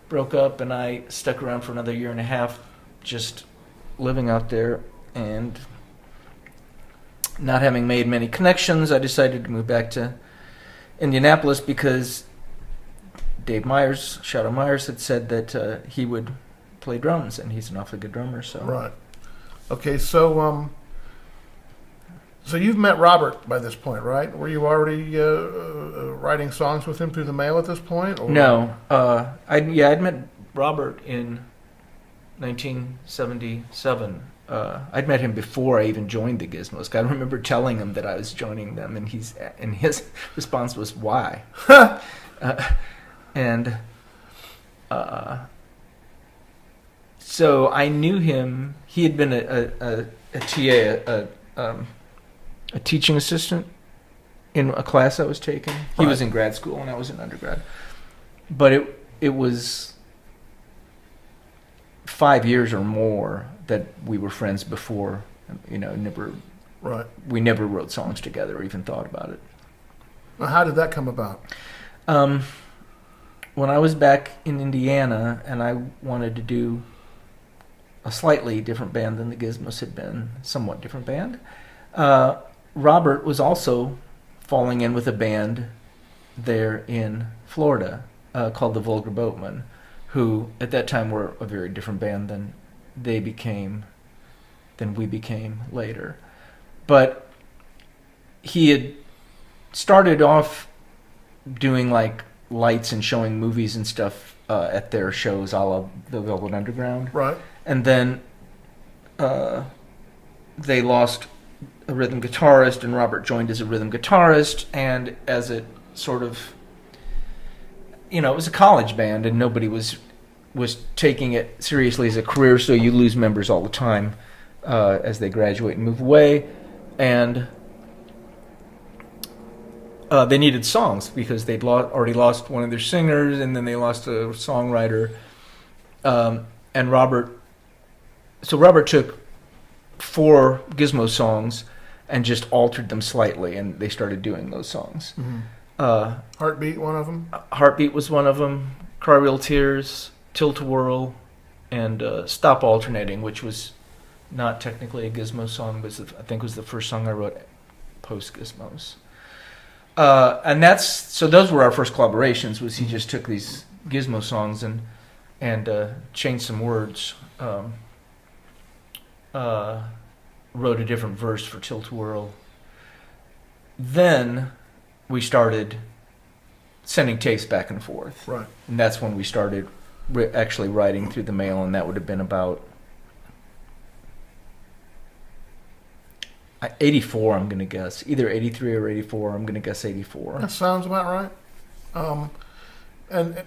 broke up, and I stuck around for another year and a half just living out there, and not having made many connections, I decided to move back to Indianapolis because Dave Myers, Shadow Myers, had said that he would play drums, and he's an awfully good drummer. So right. Okay, so you've met Robert by this point, right? Were you already writing songs with him through the mail at this point? Or? No. I'd met Robert in 1977. I'd met him before I even joined the Gizmos. I remember telling him that I was joining them, and his response was, "Why?" So I knew him. He had been a TA, a teaching assistant in a class I was taking. He was in grad school and I was in undergrad. But it was 5 years or more that we were friends before. Never. Right. We never wrote songs together or even thought about it. Well, how did that come about? When I was back in Indiana and I wanted to do a slightly different band than the Gizmos had been, somewhat different band, Robert was also falling in with a band there in Florida, called the Vulgar Boatmen, who at that time were a very different band than we became later. But he had started off doing like lights and showing movies and stuff at their shows, a la the Velvet Underground. Right. And then they lost a rhythm guitarist, and Robert joined as a rhythm guitarist, and as it sort of, it was a college band, and nobody was taking it seriously as a career, so you lose members all the time as they graduate and move away, and they needed songs because they'd already lost one of their singers, and then they lost a songwriter, and Robert took 4 Gizmo songs and just altered them slightly, and they started doing those songs. Mm-hmm. Heartbeat, one of them? Heartbeat was one of them. Cry Real Tears, Tilt-A-Whirl, and Stop Alternating, which was not technically a Gizmo song, but I think was the first song I wrote post-Gizmos. And those were our first collaborations, was he just took these Gizmo songs and changed some words. Wrote a different verse for Tilt-A-Whirl. Then we started sending tapes back and forth. Right. And that's when we started actually writing through the mail, and that would have been about 84, I'm going to guess. Either 83 or 84, I'm going to guess 84. That sounds about right. And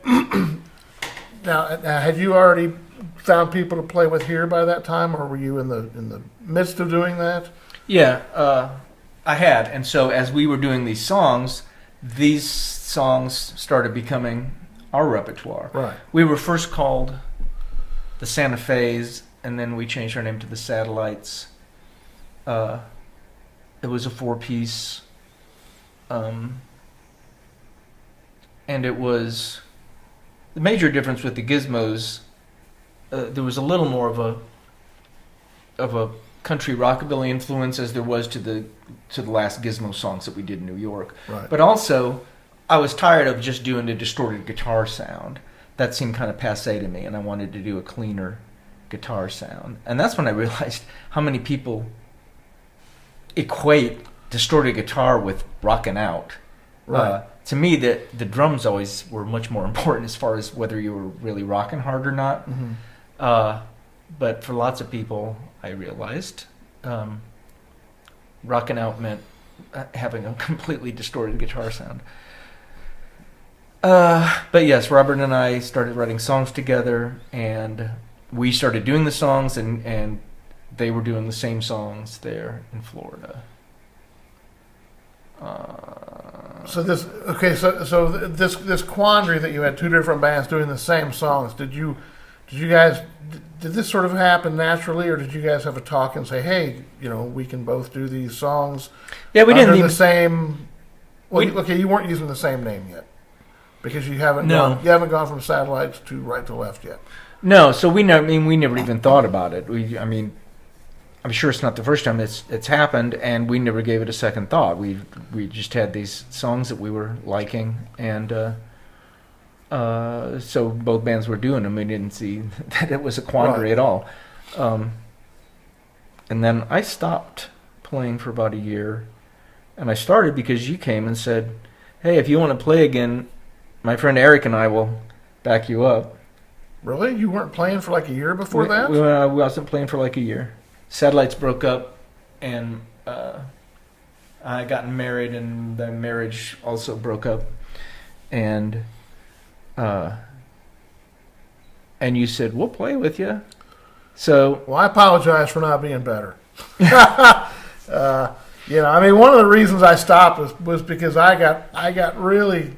now, had you already found people to play with here by that time, or were you in the midst of doing that? Yeah, I had. And so as we were doing these songs started becoming our repertoire. Right. We were first called the Santa Fe's, and then we changed our name to the Satellites. It was a 4-piece, and it was the major difference with the Gizmos. There was a little more of a country rockabilly influence as there was to the last Gizmo songs that we did in New York. Right. But also, I was tired of just doing the distorted guitar sound. That seemed kind of passé to me, and I wanted to do a cleaner guitar sound. And that's when I realized how many people equate distorted guitar with rocking out. Right. To me, the drums always were much more important as far as whether you were really rocking hard or not. Mm-hmm. But for lots of people, I realized rocking out meant having a completely distorted guitar sound. But yes, Robert and I started writing songs together, and we started doing the songs, and they were doing the same songs there in Florida. So this quandary that you had 2 different bands doing the same songs, did this sort of happen naturally, or did you guys have a talk and say, hey, we can both do these songs? Yeah, we didn't the same. Well, you weren't using the same name yet because you haven't gone from Satellites to Right to Left yet. No, so we never even thought about it. I'm sure it's not the first time it's happened, and we never gave it a second thought. We just had these songs that we were liking, and so both bands were doing them. We didn't see that it was a quandary at all. And then I stopped playing for about a year, and I started because you came and said, hey, if you want to play again, my friend Eric and I will back you up. Really? You weren't playing for like a year before that? We wasn't playing for like a year. Satellites broke up, and I got married, and the marriage also broke up, and you said, we'll play with you. So, well, I apologize for not being better. One of the reasons I stopped was because I got really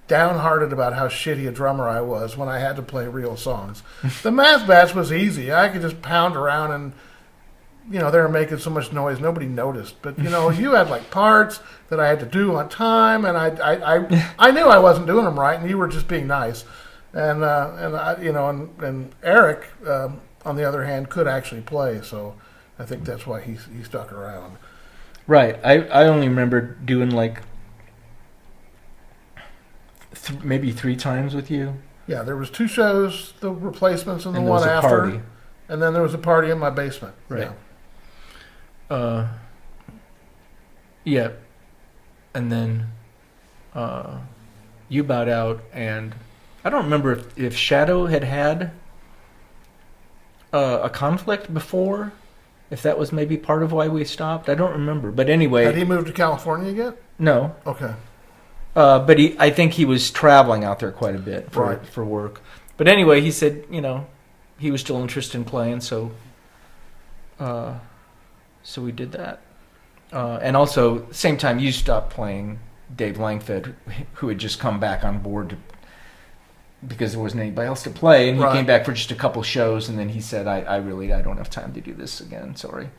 downhearted about how shitty a drummer I was when I had to play real songs. The Mass Bats was easy. I could just pound around and they were making so much noise, nobody noticed. But, you had, like, parts that I had to do on time, and I knew I wasn't doing them right, and you were just being nice. And Eric, on the other hand, could actually play, so I think that's why he stuck around. Right. I only remember doing, like, maybe 3 times with you. Yeah, there was 2 shows, the replacements and the And there one was a after. party. And then there was a party in my basement. Right. Yeah. Yeah. And then you bowed out, and I don't remember if Shadow had a conflict before, if that was maybe part of why we stopped. I don't remember. But anyway. Had he moved to California yet? No. Okay. But I think he was traveling out there quite a bit for work. But anyway, he said, he was still interested in playing, so we did that. And also, same time you stopped playing, Dave Langford, who had just come back on board because there wasn't anybody else to play, and he came back for just a couple shows, and then he said, I don't have time to do this again, sorry.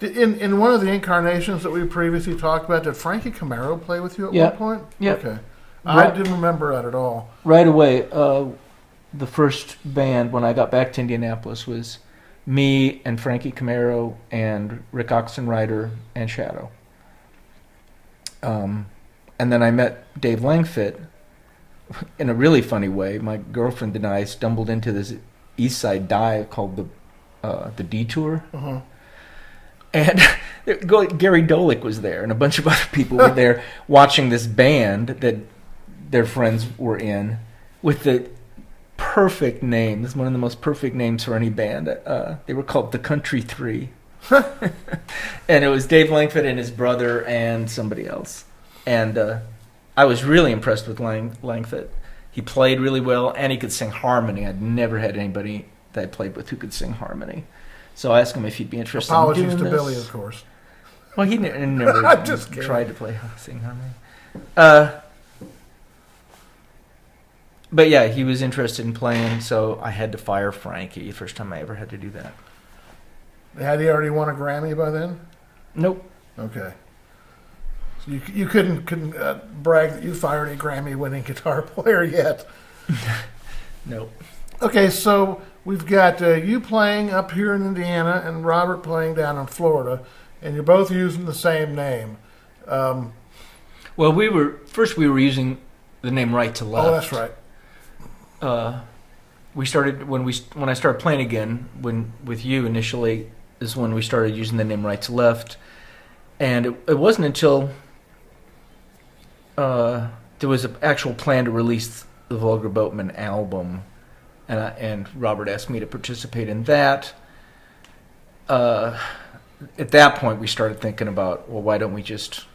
In one of the incarnations that we previously talked about, did Frankie Camaro play with you at one point? Yeah. Okay. I didn't remember that at all. Right away, the first band when I got back to Indianapolis was me and Frankie Camaro and Rick Oxenrider and Shadow. And then I met Dave Langford in a really funny way. My girlfriend and I stumbled into this East Side dive called the Detour. Uh-huh. And Gary Dolick was there, and a bunch of other people were there watching this band that their friends were in with the perfect name. This is one of the most perfect names for any band. They were called the Country Three. And it was Dave Langford and his brother and somebody else. And I was really impressed with Langford. He played really well, and he could sing harmony. I'd never had anybody that I played with who could sing harmony. So I asked him if he'd be interested in doing this. Apologies to Billy, of course. Well, he never I'm just tried to sing harmony. But yeah, he was interested in playing, so I had to fire Frankie. The first time I ever had to do that. Had he already won a Grammy by then? Nope. Okay. So you couldn't brag that you fired a Grammy-winning guitar player yet. Nope. Okay, so we've got you playing up here in Indiana and Robert playing down in Florida, and you're both using the same name. Well, we were using the name Right to Left. Oh, that's right. We started when I started playing again with you initially is when we started using the name Right to Left, and it wasn't until there was an actual plan to release the Vulgar Boatman album, and Robert asked me to participate in that. At that point, we started thinking about, well, why don't we just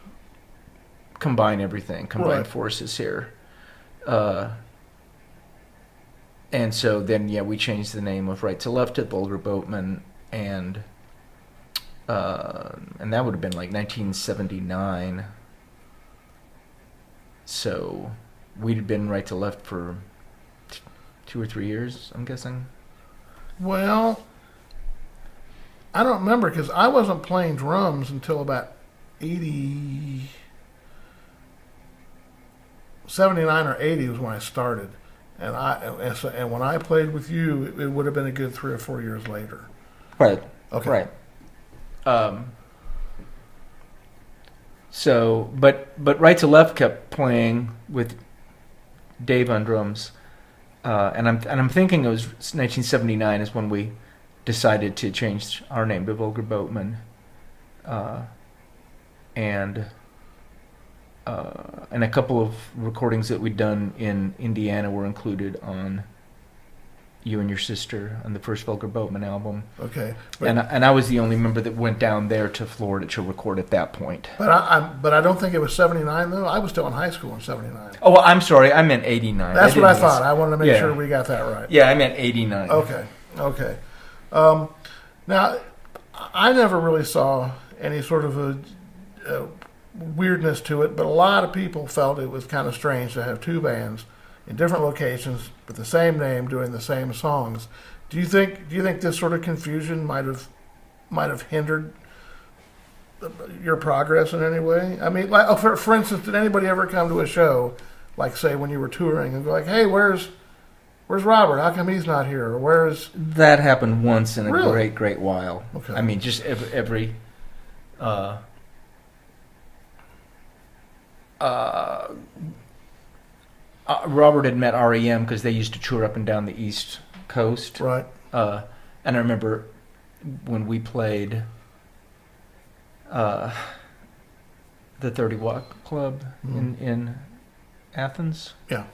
combine forces here. And so then, we changed the name of Right to Left to Vulgar Boatman, and that would have been like 1979. So we'd been Right to Left for 2 or 3 years, I'm guessing. Well, I don't remember because I wasn't playing drums until about 79 or 80 was when I started. And when I played with you, it would have been a good 3 or 4 years later. Right. Okay. Right. So, but Right to Left kept playing with Dave on drums, and I'm thinking it was 1979 is when we decided to change our name to Vulgar Boatman, and a couple of recordings that we'd done in Indiana were included on You and Your Sister on the first Vulgar Boatman album. Okay. And I was the only member that went down there to Florida to record at that point. But I don't think it was 79 though. I was still in high school in 79. Oh, well, I'm sorry. I meant 89. That's what I thought. I wanted to make sure we got that right. Yeah, I meant 89. Okay. Now, I never really saw any sort of a weirdness to it, but a lot of people felt it was kind of strange to have 2 bands in different locations with the same name doing the same songs. Do you think this sort of confusion might have hindered your progress in any way? I mean, like for instance, did anybody ever come to a show, like say when you were touring, and go like, "Hey, where's Robert? How come he's not here?" Or where's that happened once in a Really? great while. Okay. I mean, just every Robert had met REM because they used to tour up and down the East Coast. Right. And I remember when we played the TWY Club in Athens. Yeah.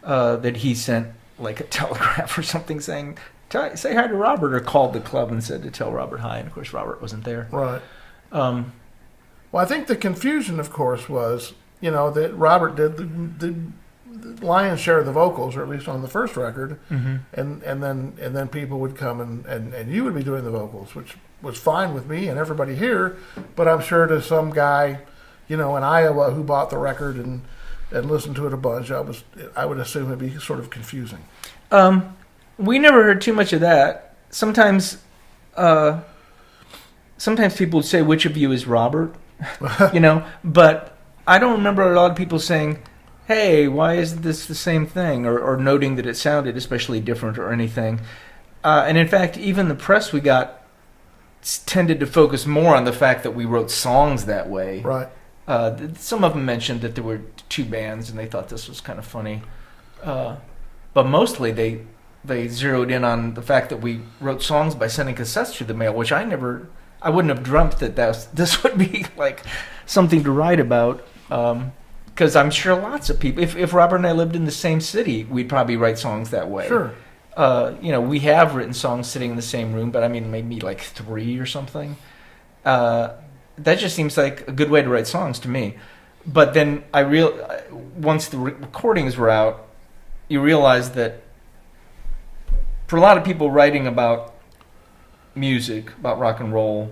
That he sent like a telegraph or something saying, say hi to Robert, or called the club and said to tell Robert hi. And of course, Robert wasn't there. Right. Well, I think the confusion, of course, was, that Robert did the lion's share of the vocals, or at least on the first record, and then people would come and you would be doing the vocals, which was fine with me and everybody here, but I'm sure to some guy, in Iowa who bought the record and listened to it a bunch, I would assume it'd be sort of confusing. We never heard too much of that. Sometimes people would say, which of you is Robert? But I don't remember a lot of people saying, hey, why isn't this the same thing? Or noting that it sounded especially different or anything. And in fact, even the press we got tended to focus more on the fact that we wrote songs that way. Right. Some of them mentioned that there were two bands and they thought this was kind of funny. But mostly they zeroed in on the fact that we wrote songs by sending cassettes through the mail, which I wouldn't have dreamt that this would be like something to write about. Because I'm sure lots of people, if Robert and I lived in the same city, we'd probably write songs that way. Sure. We have written songs sitting in the same room, but I mean, maybe like 3 or something. That just seems like a good way to write songs to me. But then once the recordings were out, you realize that for a lot of people writing about music, about rock and roll,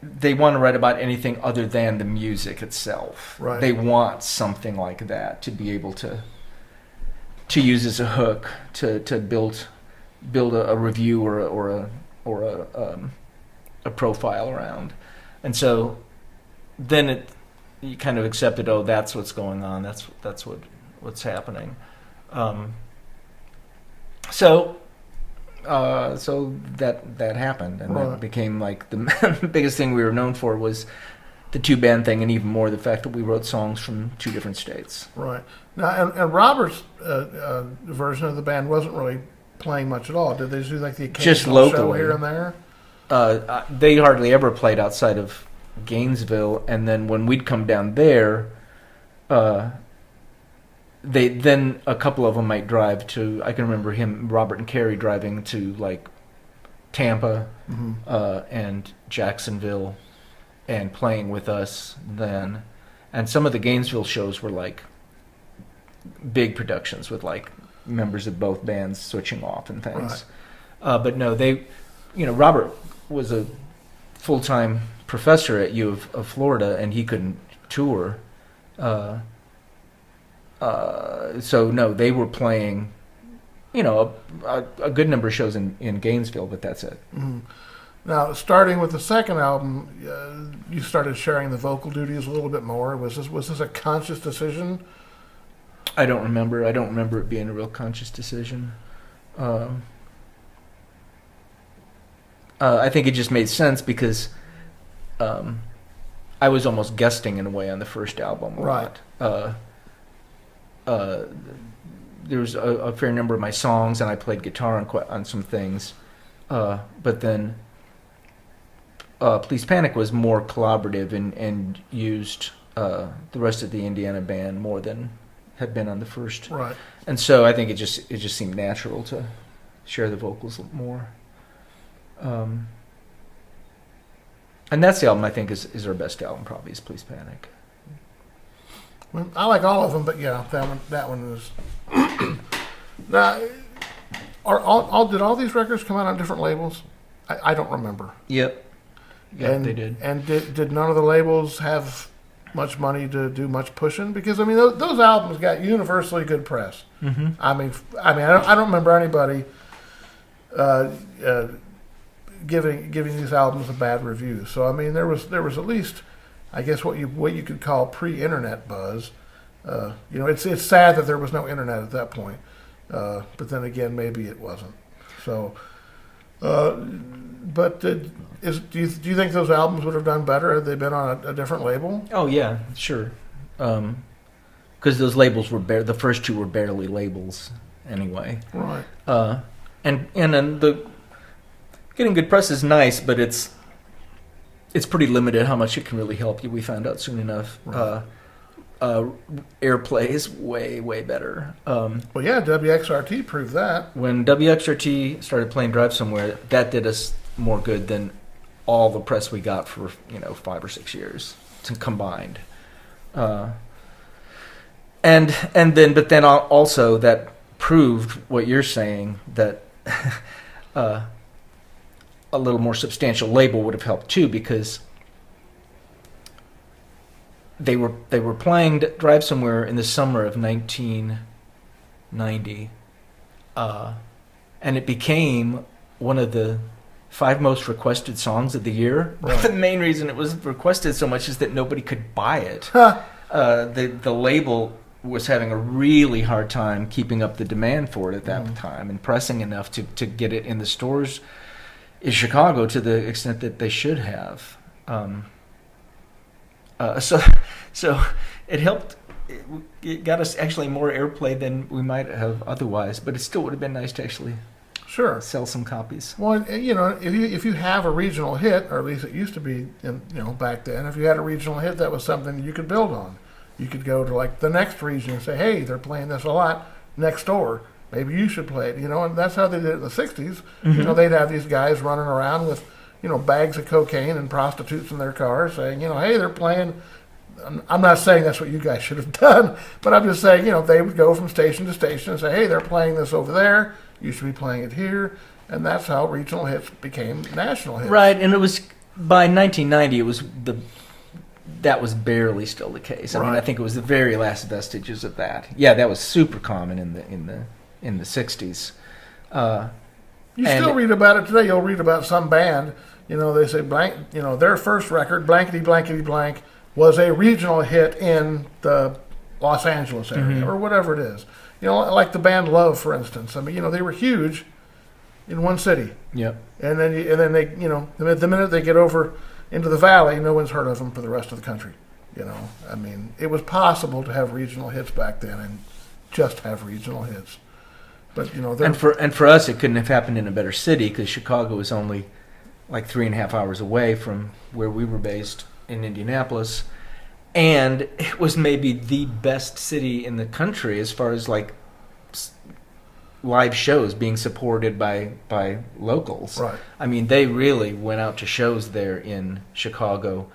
they want to write about anything other than the music itself. Right. They want something like that to be able to use as a hook to build a review or a profile around. And so then you kind of accepted, oh, that's what's going on. That's what's happening. So that happened, and Right. that became like the biggest thing we were known for was the two band thing, and even more the fact that we wrote songs from two different states. Right. Now, and Robert's version of the band wasn't really playing much at all. Did they do like the occasional Just locally. show here and there? They hardly ever played outside of Gainesville, and then when we'd come down there, then a couple of them might drive to. I can remember Robert and Carrie driving to like Tampa and Jacksonville, and playing with us then. And some of the Gainesville shows were like big productions with like members of both bands switching off and things. Right. But no, Robert was a full-time professor at U of Florida, and he couldn't tour. So no, they were playing, a good number of shows in Gainesville, but that's it. Mm-hmm. Now, starting with the second album, you started sharing the vocal duties a little bit more. Was this a conscious decision? I don't remember. I don't remember it being a real conscious decision. I think it just made sense because I was almost guesting in a way on the first album. Right. There was a fair number of my songs, and I played guitar on some things. But then Please Panic was more collaborative and used the rest of the Indiana band more than had been on the first. Right. And so I think it just seemed natural to share the vocals more. And that's the album I think is our best album, probably, is Please Panic. Well, I like all of them, but yeah, that one is. Now, did all these records come out on different labels? I don't remember. Yep. Yeah, they did. And did none of the labels have much money to do much pushing? Because I mean, those albums got universally good press. Mm-hmm. I mean, I don't remember anybody giving these albums a bad review. So I mean, there was at least, I guess, what you could call pre-internet buzz. It's sad that there was no internet at that point, but then again, maybe it wasn't. So, but do you think those albums would have done better had they been on a different label? Oh yeah, sure. because those labels were the first two were barely labels anyway. Right. And then the getting good press is nice, but it's pretty limited how much it can really help you. We found out soon enough. Right. Airplay is way, way better. Well, yeah, WXRT proved that. When WXRT started playing Drive Somewhere, that did us more good than all the press we got for 5 or 6 years combined. But then also that proved what you're saying, that a little more substantial label would have helped too, because they were playing Drive Somewhere in the summer of 1990, and it became one of the 5 most requested songs of the year. Right. The main reason it was requested so much is that nobody could buy it. The label was having a really hard time keeping up the demand for it at that time and pressing enough to get it in the stores in Chicago to the extent that they should have. So it helped. It got us actually more airplay than we might have otherwise, but it still would have been nice to actually sell some copies. Well, if you have a regional hit, or at least it used to be, back then, if you had a regional hit, that was something you could build on. You could go to like the next region and say, hey, they're playing this a lot next door. Maybe you should play it. And that's how they did it in the 60s. Mm-hmm. They'd have these guys running around with, bags of cocaine and prostitutes in their cars saying, hey, they're playing. I'm not saying that's what you guys should have done, but I'm just saying, they would go from station to station and say, hey, they're playing this over there. You should be playing it here. And that's how regional hits became national hits. Right, and it was, by 1990, that was barely still the case. I mean, I think it was the very last vestiges of that. Yeah, that was super common in the 60s. You still read about it today. You'll read about some band. They say blank. Their first record, blankety blankety blank, was a regional hit in the Los Angeles area or whatever it is. Like the band Love, for instance. I mean, they were huge in one city. Yep. And then they, the minute they get over into the valley, no one's heard of them for the rest of the country. I mean, it was possible to have regional hits back then and just have regional hits. But and for us, it couldn't have happened in a better city, because Chicago was only like 3.5 hours away from where we were based in Indianapolis, and it was maybe the best city in the country as far as like live shows being supported by locals. Right. I mean, they really went out to shows there in Chicago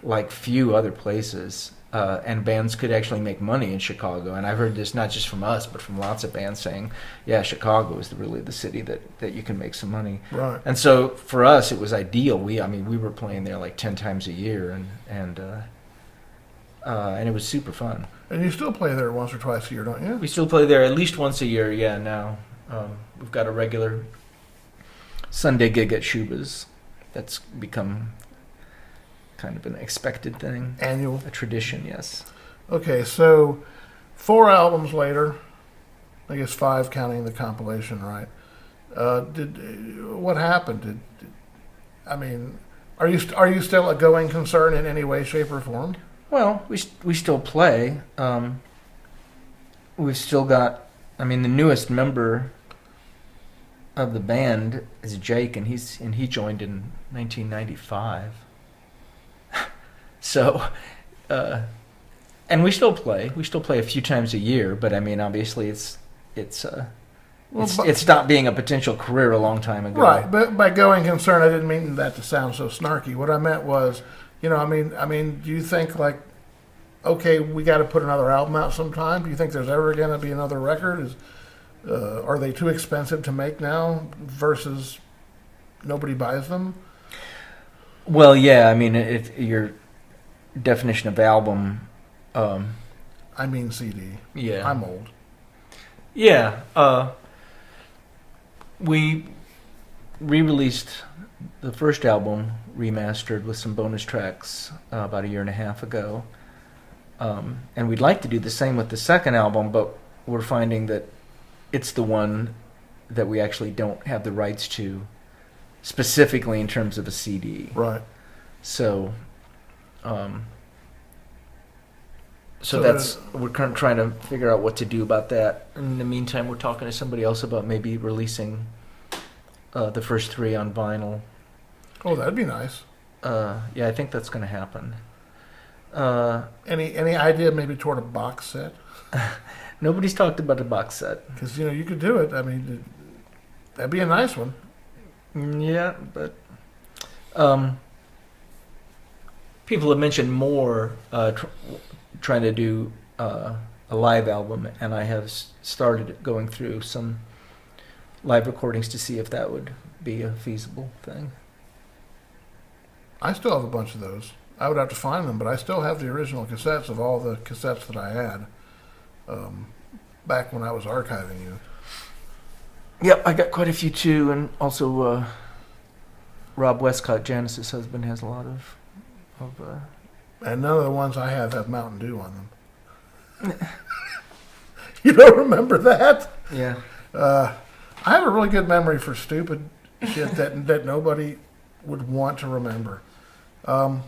like few other places. And bands could actually make money in Chicago. And I've heard this not just from us, but from lots of bands saying, yeah, Chicago is really the city that you can make some money. Right. And so for us, it was ideal. We were playing there like 10 times a year, and it was super fun. And you still play there once or twice a year, don't you? We still play there at least once a year, yeah, now. We've got a regular Sunday gig at Shuba's. That's become kind of an expected thing. Annual. A tradition, yes. Okay, so 4 albums later, I guess 5 counting the compilation, right? What happened? Are you still a going concern in any way, shape, or form? Well, we still play. We've still got. The newest member of the band is Jake, and he joined in 1995. So, and we still play. We still play a few times a year, but obviously it's stopped being a potential career a long time ago. Right, but by going concern, I didn't mean that to sound so snarky. What I meant was, do you think like, okay, we got to put another album out sometime? Do you think there's ever going to be another record? Are they too expensive to make now versus nobody buys them? Well, yeah. If your definition of album, I mean CD. Yeah, I'm old. Yeah, we re-released the first album remastered with some bonus tracks about 1.5 years ago, and we'd like to do the same with the second album, but we're finding that it's the one that we actually don't have the rights to specifically in terms of a CD. Right. So, So we're trying to figure out what to do about that. In the meantime, we're talking to somebody else about maybe releasing the first 3 on vinyl. Oh, that'd be nice. Yeah, I think that's going to happen. Any idea maybe toward a box set? Nobody's talked about a box set. Because, you could do it. I mean, that'd be a nice one. Yeah, but people have mentioned more trying to do a live album, and I have started going through some live recordings to see if that would be a feasible thing. I still have a bunch of those. I would have to find them, but I still have the original cassettes of all the cassettes that I had back when I was archiving you. Yep, I got quite a few too, and also Rob Westcott, Janice's husband, has a lot of and none of the ones I have Mountain Dew on them. You don't remember that? Yeah. I have a really good memory for stupid shit that nobody would want to remember. Well,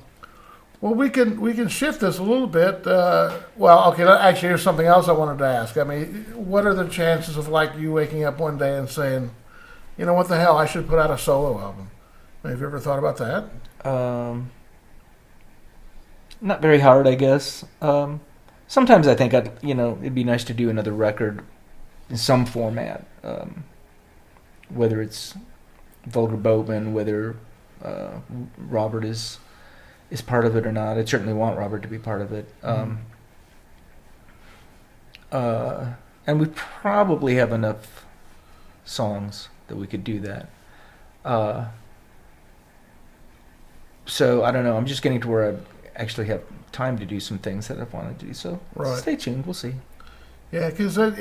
we can shift this a little bit. Actually, here's something else I wanted to ask. I mean, what are the chances of you waking up one day and saying, you know, what the hell, I should put out a solo album? Have you ever thought about that? Not very hard, I guess. Sometimes I think it'd be nice to do another record in some format, whether it's Vulgar Boatman, whether Robert is part of it or not. I certainly want Robert to be part of it. And we probably have enough songs that we could do that. So I don't know. I'm just getting to where I actually have time to do some things that I've wanted to do. So Stay tuned. We'll see. Yeah, because I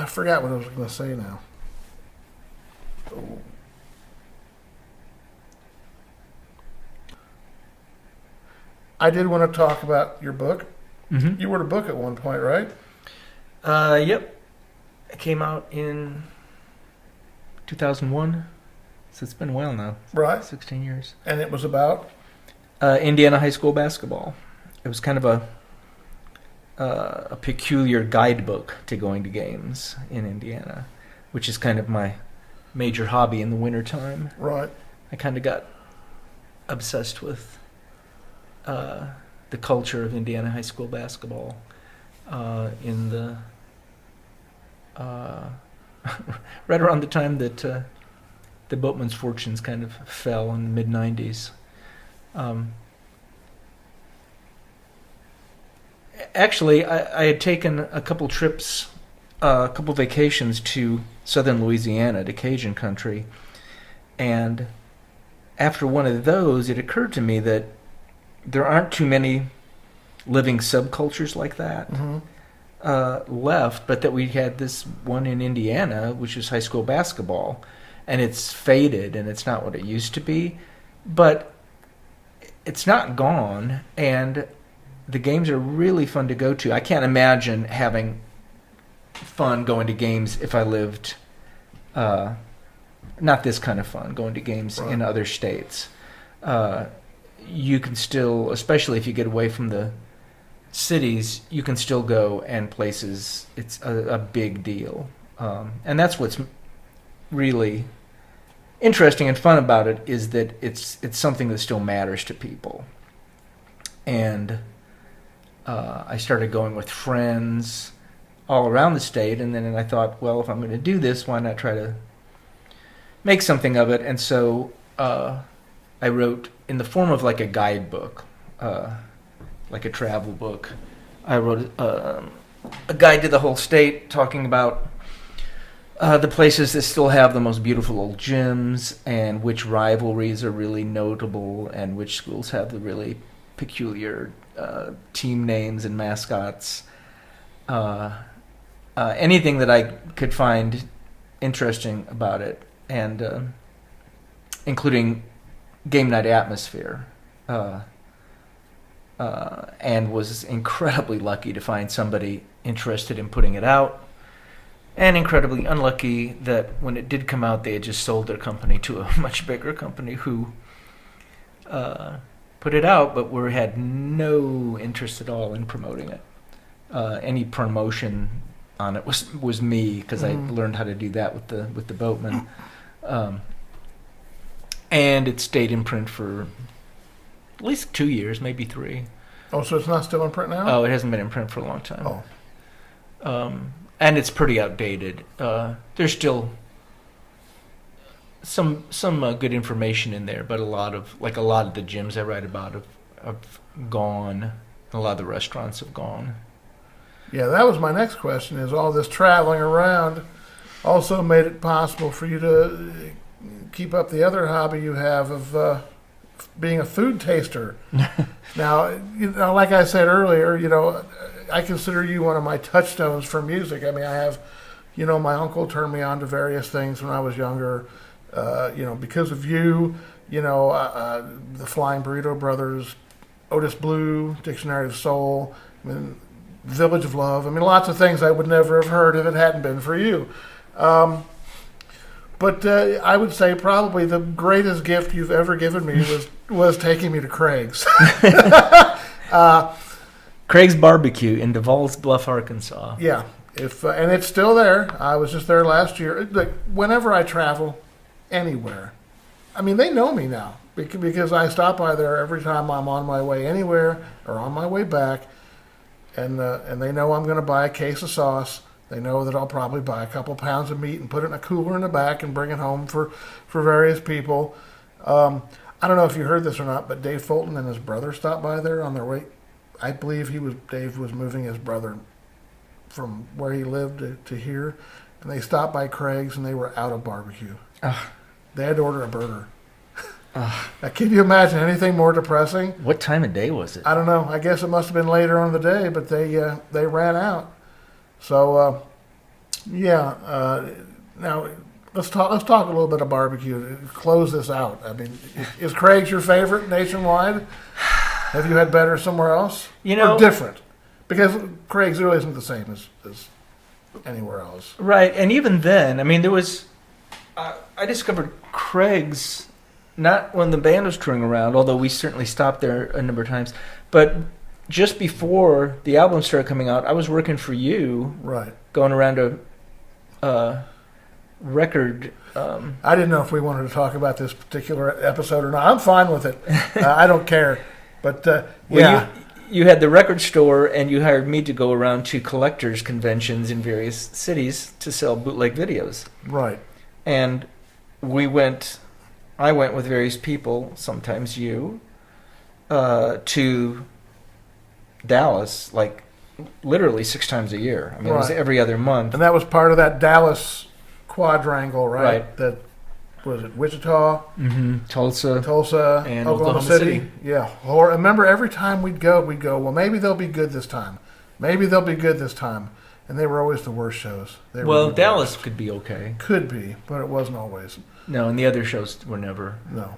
forgot what I was going to say now. I did want to talk about your book. Mm-hmm. You wrote a book at one point, right? Yep. It came out in 2001. So it's been a while now. Right. 16 years. And it was about? Indiana high school basketball. It was kind of a peculiar guidebook to going to games in Indiana, which is kind of my major hobby in the wintertime. Right. I kind of got obsessed with the culture of Indiana high school basketball in the right around the time that the Boatman's fortunes kind of fell in the mid-'90s. Actually, I had taken a couple trips, a couple vacations to southern Louisiana, to Cajun country, and after one of those, it occurred to me that there aren't too many living subcultures like that left, but that we had this one in Indiana, which is high school basketball, and it's faded, and it's not what it used to be, but it's not gone, and the games are really fun to go to. I can't imagine having fun going to games if I lived, not this kind of fun, going to games in other states. You can still, especially if you get away from the cities, you can still go and places. It's a big deal. And that's what's really interesting and fun about it, is that it's something that still matters to people. And I started going with friends all around the state, and then I thought, well, if I'm going to do this, why not try to make something of it? And so I wrote, in the form of like a guidebook, like a travel book, I wrote a guide to the whole state, talking about the places that still have the most beautiful old gyms, and which rivalries are really notable, and which schools have the really peculiar team names and mascots. Anything that I could find interesting about it, and including game night atmosphere. And was incredibly lucky to find somebody interested in putting it out, and incredibly unlucky that when it did come out, they had just sold their company to a much bigger company who put it out, but we had no interest at all in promoting it. Any promotion on it was me, because I learned how to do that with the Boatman. And it stayed in print for at least 2 years, maybe 3. Oh, so it's not still in print now? Oh, it hasn't been in print for a long time. Oh. And it's pretty outdated. There's still some good information in there, but a lot of the gyms I write about have gone. A lot of the restaurants have gone. Yeah, that was my next question, is all this traveling around also made it possible for you to keep up the other hobby you have of being a food taster. Now, like I said earlier, I consider you one of my touchstones for music. I mean, I have, my uncle turned me on to various things when I was younger. Because of you, the Flying Burrito Brothers, Otis Blue, Dictionary of Soul, Village of Love. Lots of things I would never have heard if it hadn't been for you. But I would say probably the greatest gift you've ever given me was taking me to Craig's. Craig's Barbecue in Devils Bluff, Arkansas. Yeah, and it's still there. I was just there last year. Like, whenever I travel anywhere, they know me now because I stop by there every time I'm on my way anywhere or on my way back, and they know I'm going to buy a case of sauce. They know that I'll probably buy a couple pounds of meat and put it in a cooler in the back and bring it home for various people. I don't know if you heard this or not, but Dave Fulton and his brother stopped by there on their way. I believe Dave was moving his brother from where he lived to here, and they stopped by Craig's and they were out of barbecue. They had to order a burger. Now, can you imagine anything more depressing? What time of day was it? I don't know. I guess it must have been later on in the day, but they ran out. So now let's talk a little bit of barbecue. Close this out. Is Craig's your favorite nationwide? Have you had better somewhere else? Or different? Because Craig's really isn't the same as anywhere else. Right, and even then, there was. I discovered Craig's not when the band was touring around, although we certainly stopped there a number of times, but just before the album started coming out, I was working for you, right? Going around to record. I didn't know if we wanted to talk about this particular episode or not. I'm fine with it. I don't care. But you had the record store, and you hired me to go around to collectors' conventions in various cities to sell bootleg videos. Right. And I went with various people, sometimes you, to Dallas, like literally 6 times a year. It was every other month. And that was part of that Dallas quadrangle, right? Right. That was it, Wichita, Tulsa, and Oklahoma City. Yeah. Or remember, every time we'd go, well, maybe they'll be good this time. And they were always the worst shows. Dallas could be okay. Could be, but it wasn't always. No, and the other shows were never. No.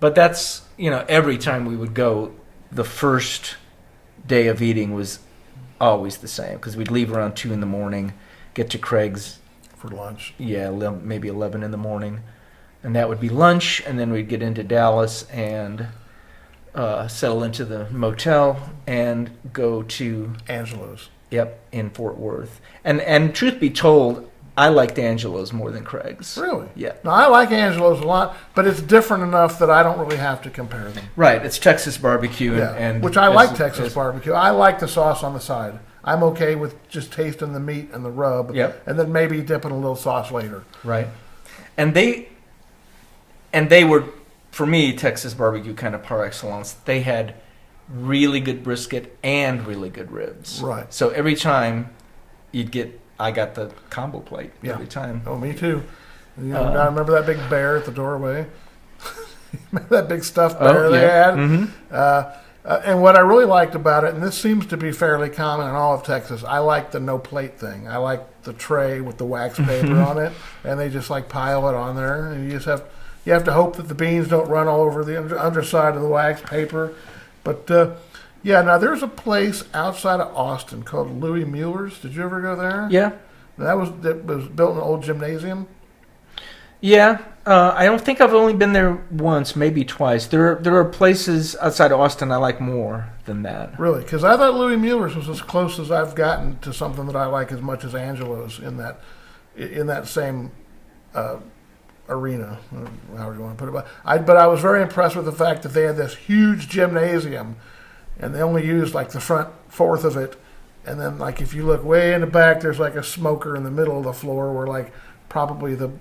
But that's, every time we would go, the first day of eating was always the same, because we'd leave around 2 a.m, get to Craig's for lunch. Yeah, maybe 11 a.m, and that would be lunch, and then we'd get into Dallas and settle into the motel and go to Angelo's. Yep, in Fort Worth. And truth be told, I liked Angelo's more than Craig's. Really? Yeah. No, I like Angelo's a lot, but it's different enough that I don't really have to compare them. Right. It's Texas barbecue. Yeah. Which I like Texas barbecue. I like the sauce on the side. I'm okay with just tasting the meat and the rub. Yep. And then maybe dipping a little sauce later. Right. And they were, for me, Texas barbecue kind of par excellence. They had really good brisket and really good ribs. Right. So every time I got the combo plate every time. Oh, me too. I remember that big bear at the doorway. Remember that big stuffed bear they had? Mm-hmm. And what I really liked about it, and this seems to be fairly common in all of Texas, I like the no plate thing. I like the tray with the wax paper on it, and they just pile it on there, and you have to hope that the beans don't run all over the underside of the wax paper. But now there's a place outside of Austin called Louis Mueller's. Did you ever go there? Yeah. That was built in an old gymnasium. Yeah, I don't think I've only been there once, maybe twice. There are places outside of Austin I like more than that. Really? Because I thought Louis Mueller's was as close as I've gotten to something that I like as much as Angelo's in that same arena, however you want to put it. But I was very impressed with the fact that they had this huge gymnasium, and they only used like the front fourth of it. And then, like, if you look way in the back, there's like a smoker in the middle of the floor where, like, probably the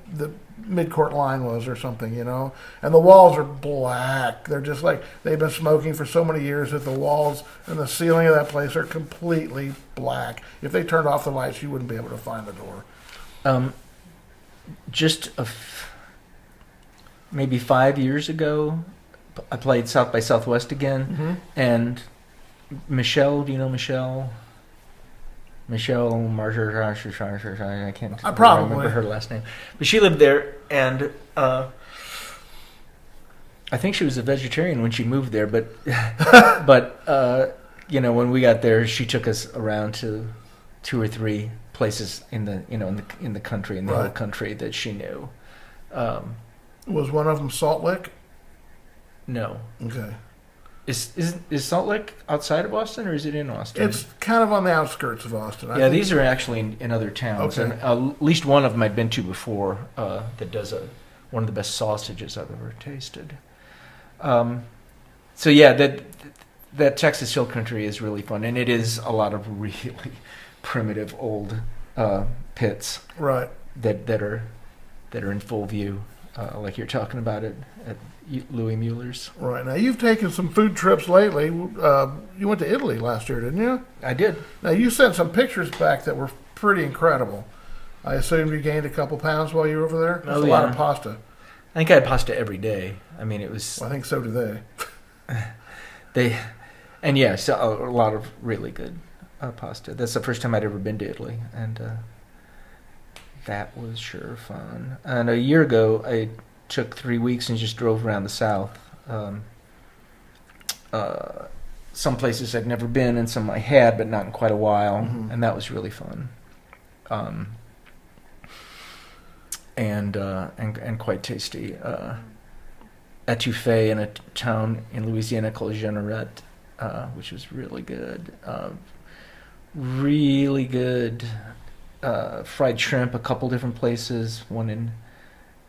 mid-court line was or something, you know. And the walls are black. They're just like they've been smoking for so many years that the walls and the ceiling of that place are completely black. If they turned off the lights, you wouldn't be able to find the door. Maybe 5 years ago, I played South by Southwest again, and Michelle, do you know Michelle? Michelle Marshall, I can't remember her last name. But she lived there, and I think she was a vegetarian when she moved there. But when we got there, she took us around to 2 or 3 places in the country, in the whole country that she knew. Was one of them Salt Lick? No. Okay. Is Salt Lick outside of Austin, or is it in Austin? It's kind of on the outskirts of Austin. Yeah, these are actually in other towns. Okay. And at least one of them I've been to before that does one of the best sausages I've ever tasted. So yeah, that Texas Hill Country is really fun, and it is a lot of really primitive old pits, right? That are in full view, like you're talking about it at Louis Mueller's. Right. Now, you've taken some food trips lately. You went to Italy last year, didn't you? I did. Now, you sent some pictures back that were pretty incredible. I assume you gained a couple pounds while you were over there? That's a lot of pasta. I think I had pasta every day. I mean, it was... Well, I think so do they. So a lot of really good pasta. That's the first time I'd ever been to Italy, and that was sure fun. And a year ago, I took 3 weeks and just drove around the South. Some places I'd never been, and some I had, but not in quite a while, and that was really fun. And quite tasty. Etouffee in a town in Louisiana called Jeanneret, which was really good. Really good fried shrimp, a couple different places, one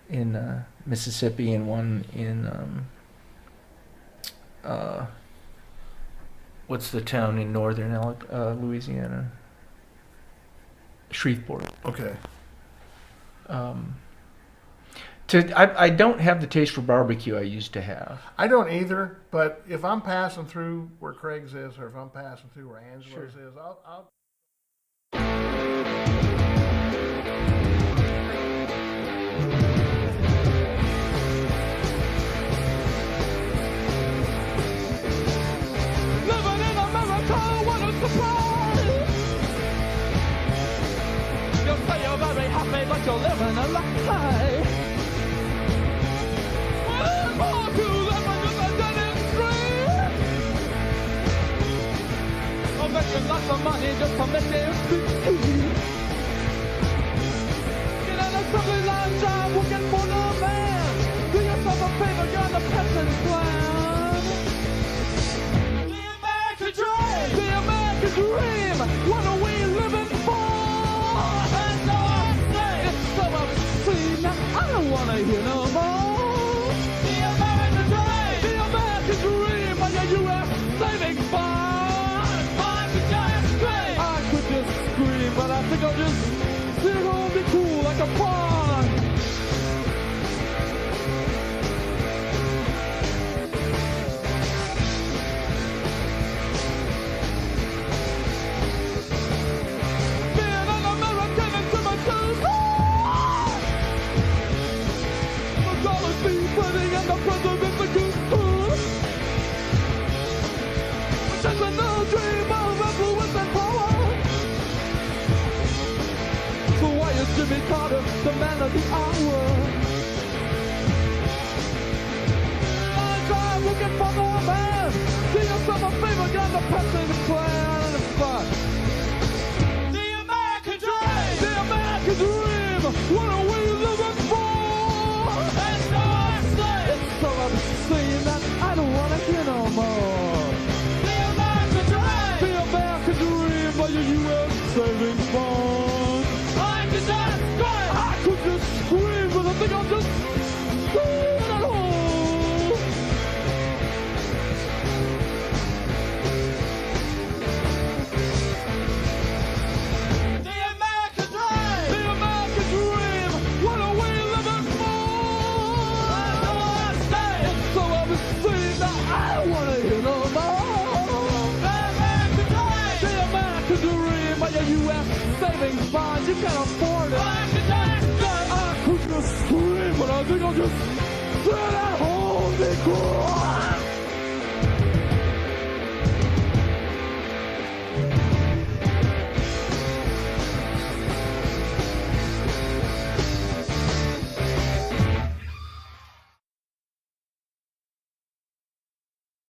in Mississippi and one in what's the town in northern Louisiana? Shreveport. Okay. I don't have the taste for barbecue I used to have. I don't either, but if I'm passing through where Craig's is, or if I'm passing through where Angelo's is, I'll Living in America, what a surprise! You say you're very happy, but you're living a lie. Well, it's hard to live under the dead end street. I'm making lots of money just to make it speak. Get an assembly line job working for the man. Do yourself a favor, you're the peasant plan. The American dream, what are we living for? And so I say, it's so obscene, I don't want to hear no more. The American dream, what are you saving for? I could just scream, but I think I'll just sit home and be cool like a pawn. Jimmy Carter, the man of the hour. I try looking for the man. Do yourself a favor, got the person to plan and fun. The American dream, what are we living for? saving fun. I could just scream. I could just scream, but I think I'll just scream at home. The American dream. The American dream. What are we living for? I know I say. It's so obscene that I don't want to hear no more. The American dream. The American dream. But your U.S. savings bonds, you can't afford it. I could just scream, but I think I'll just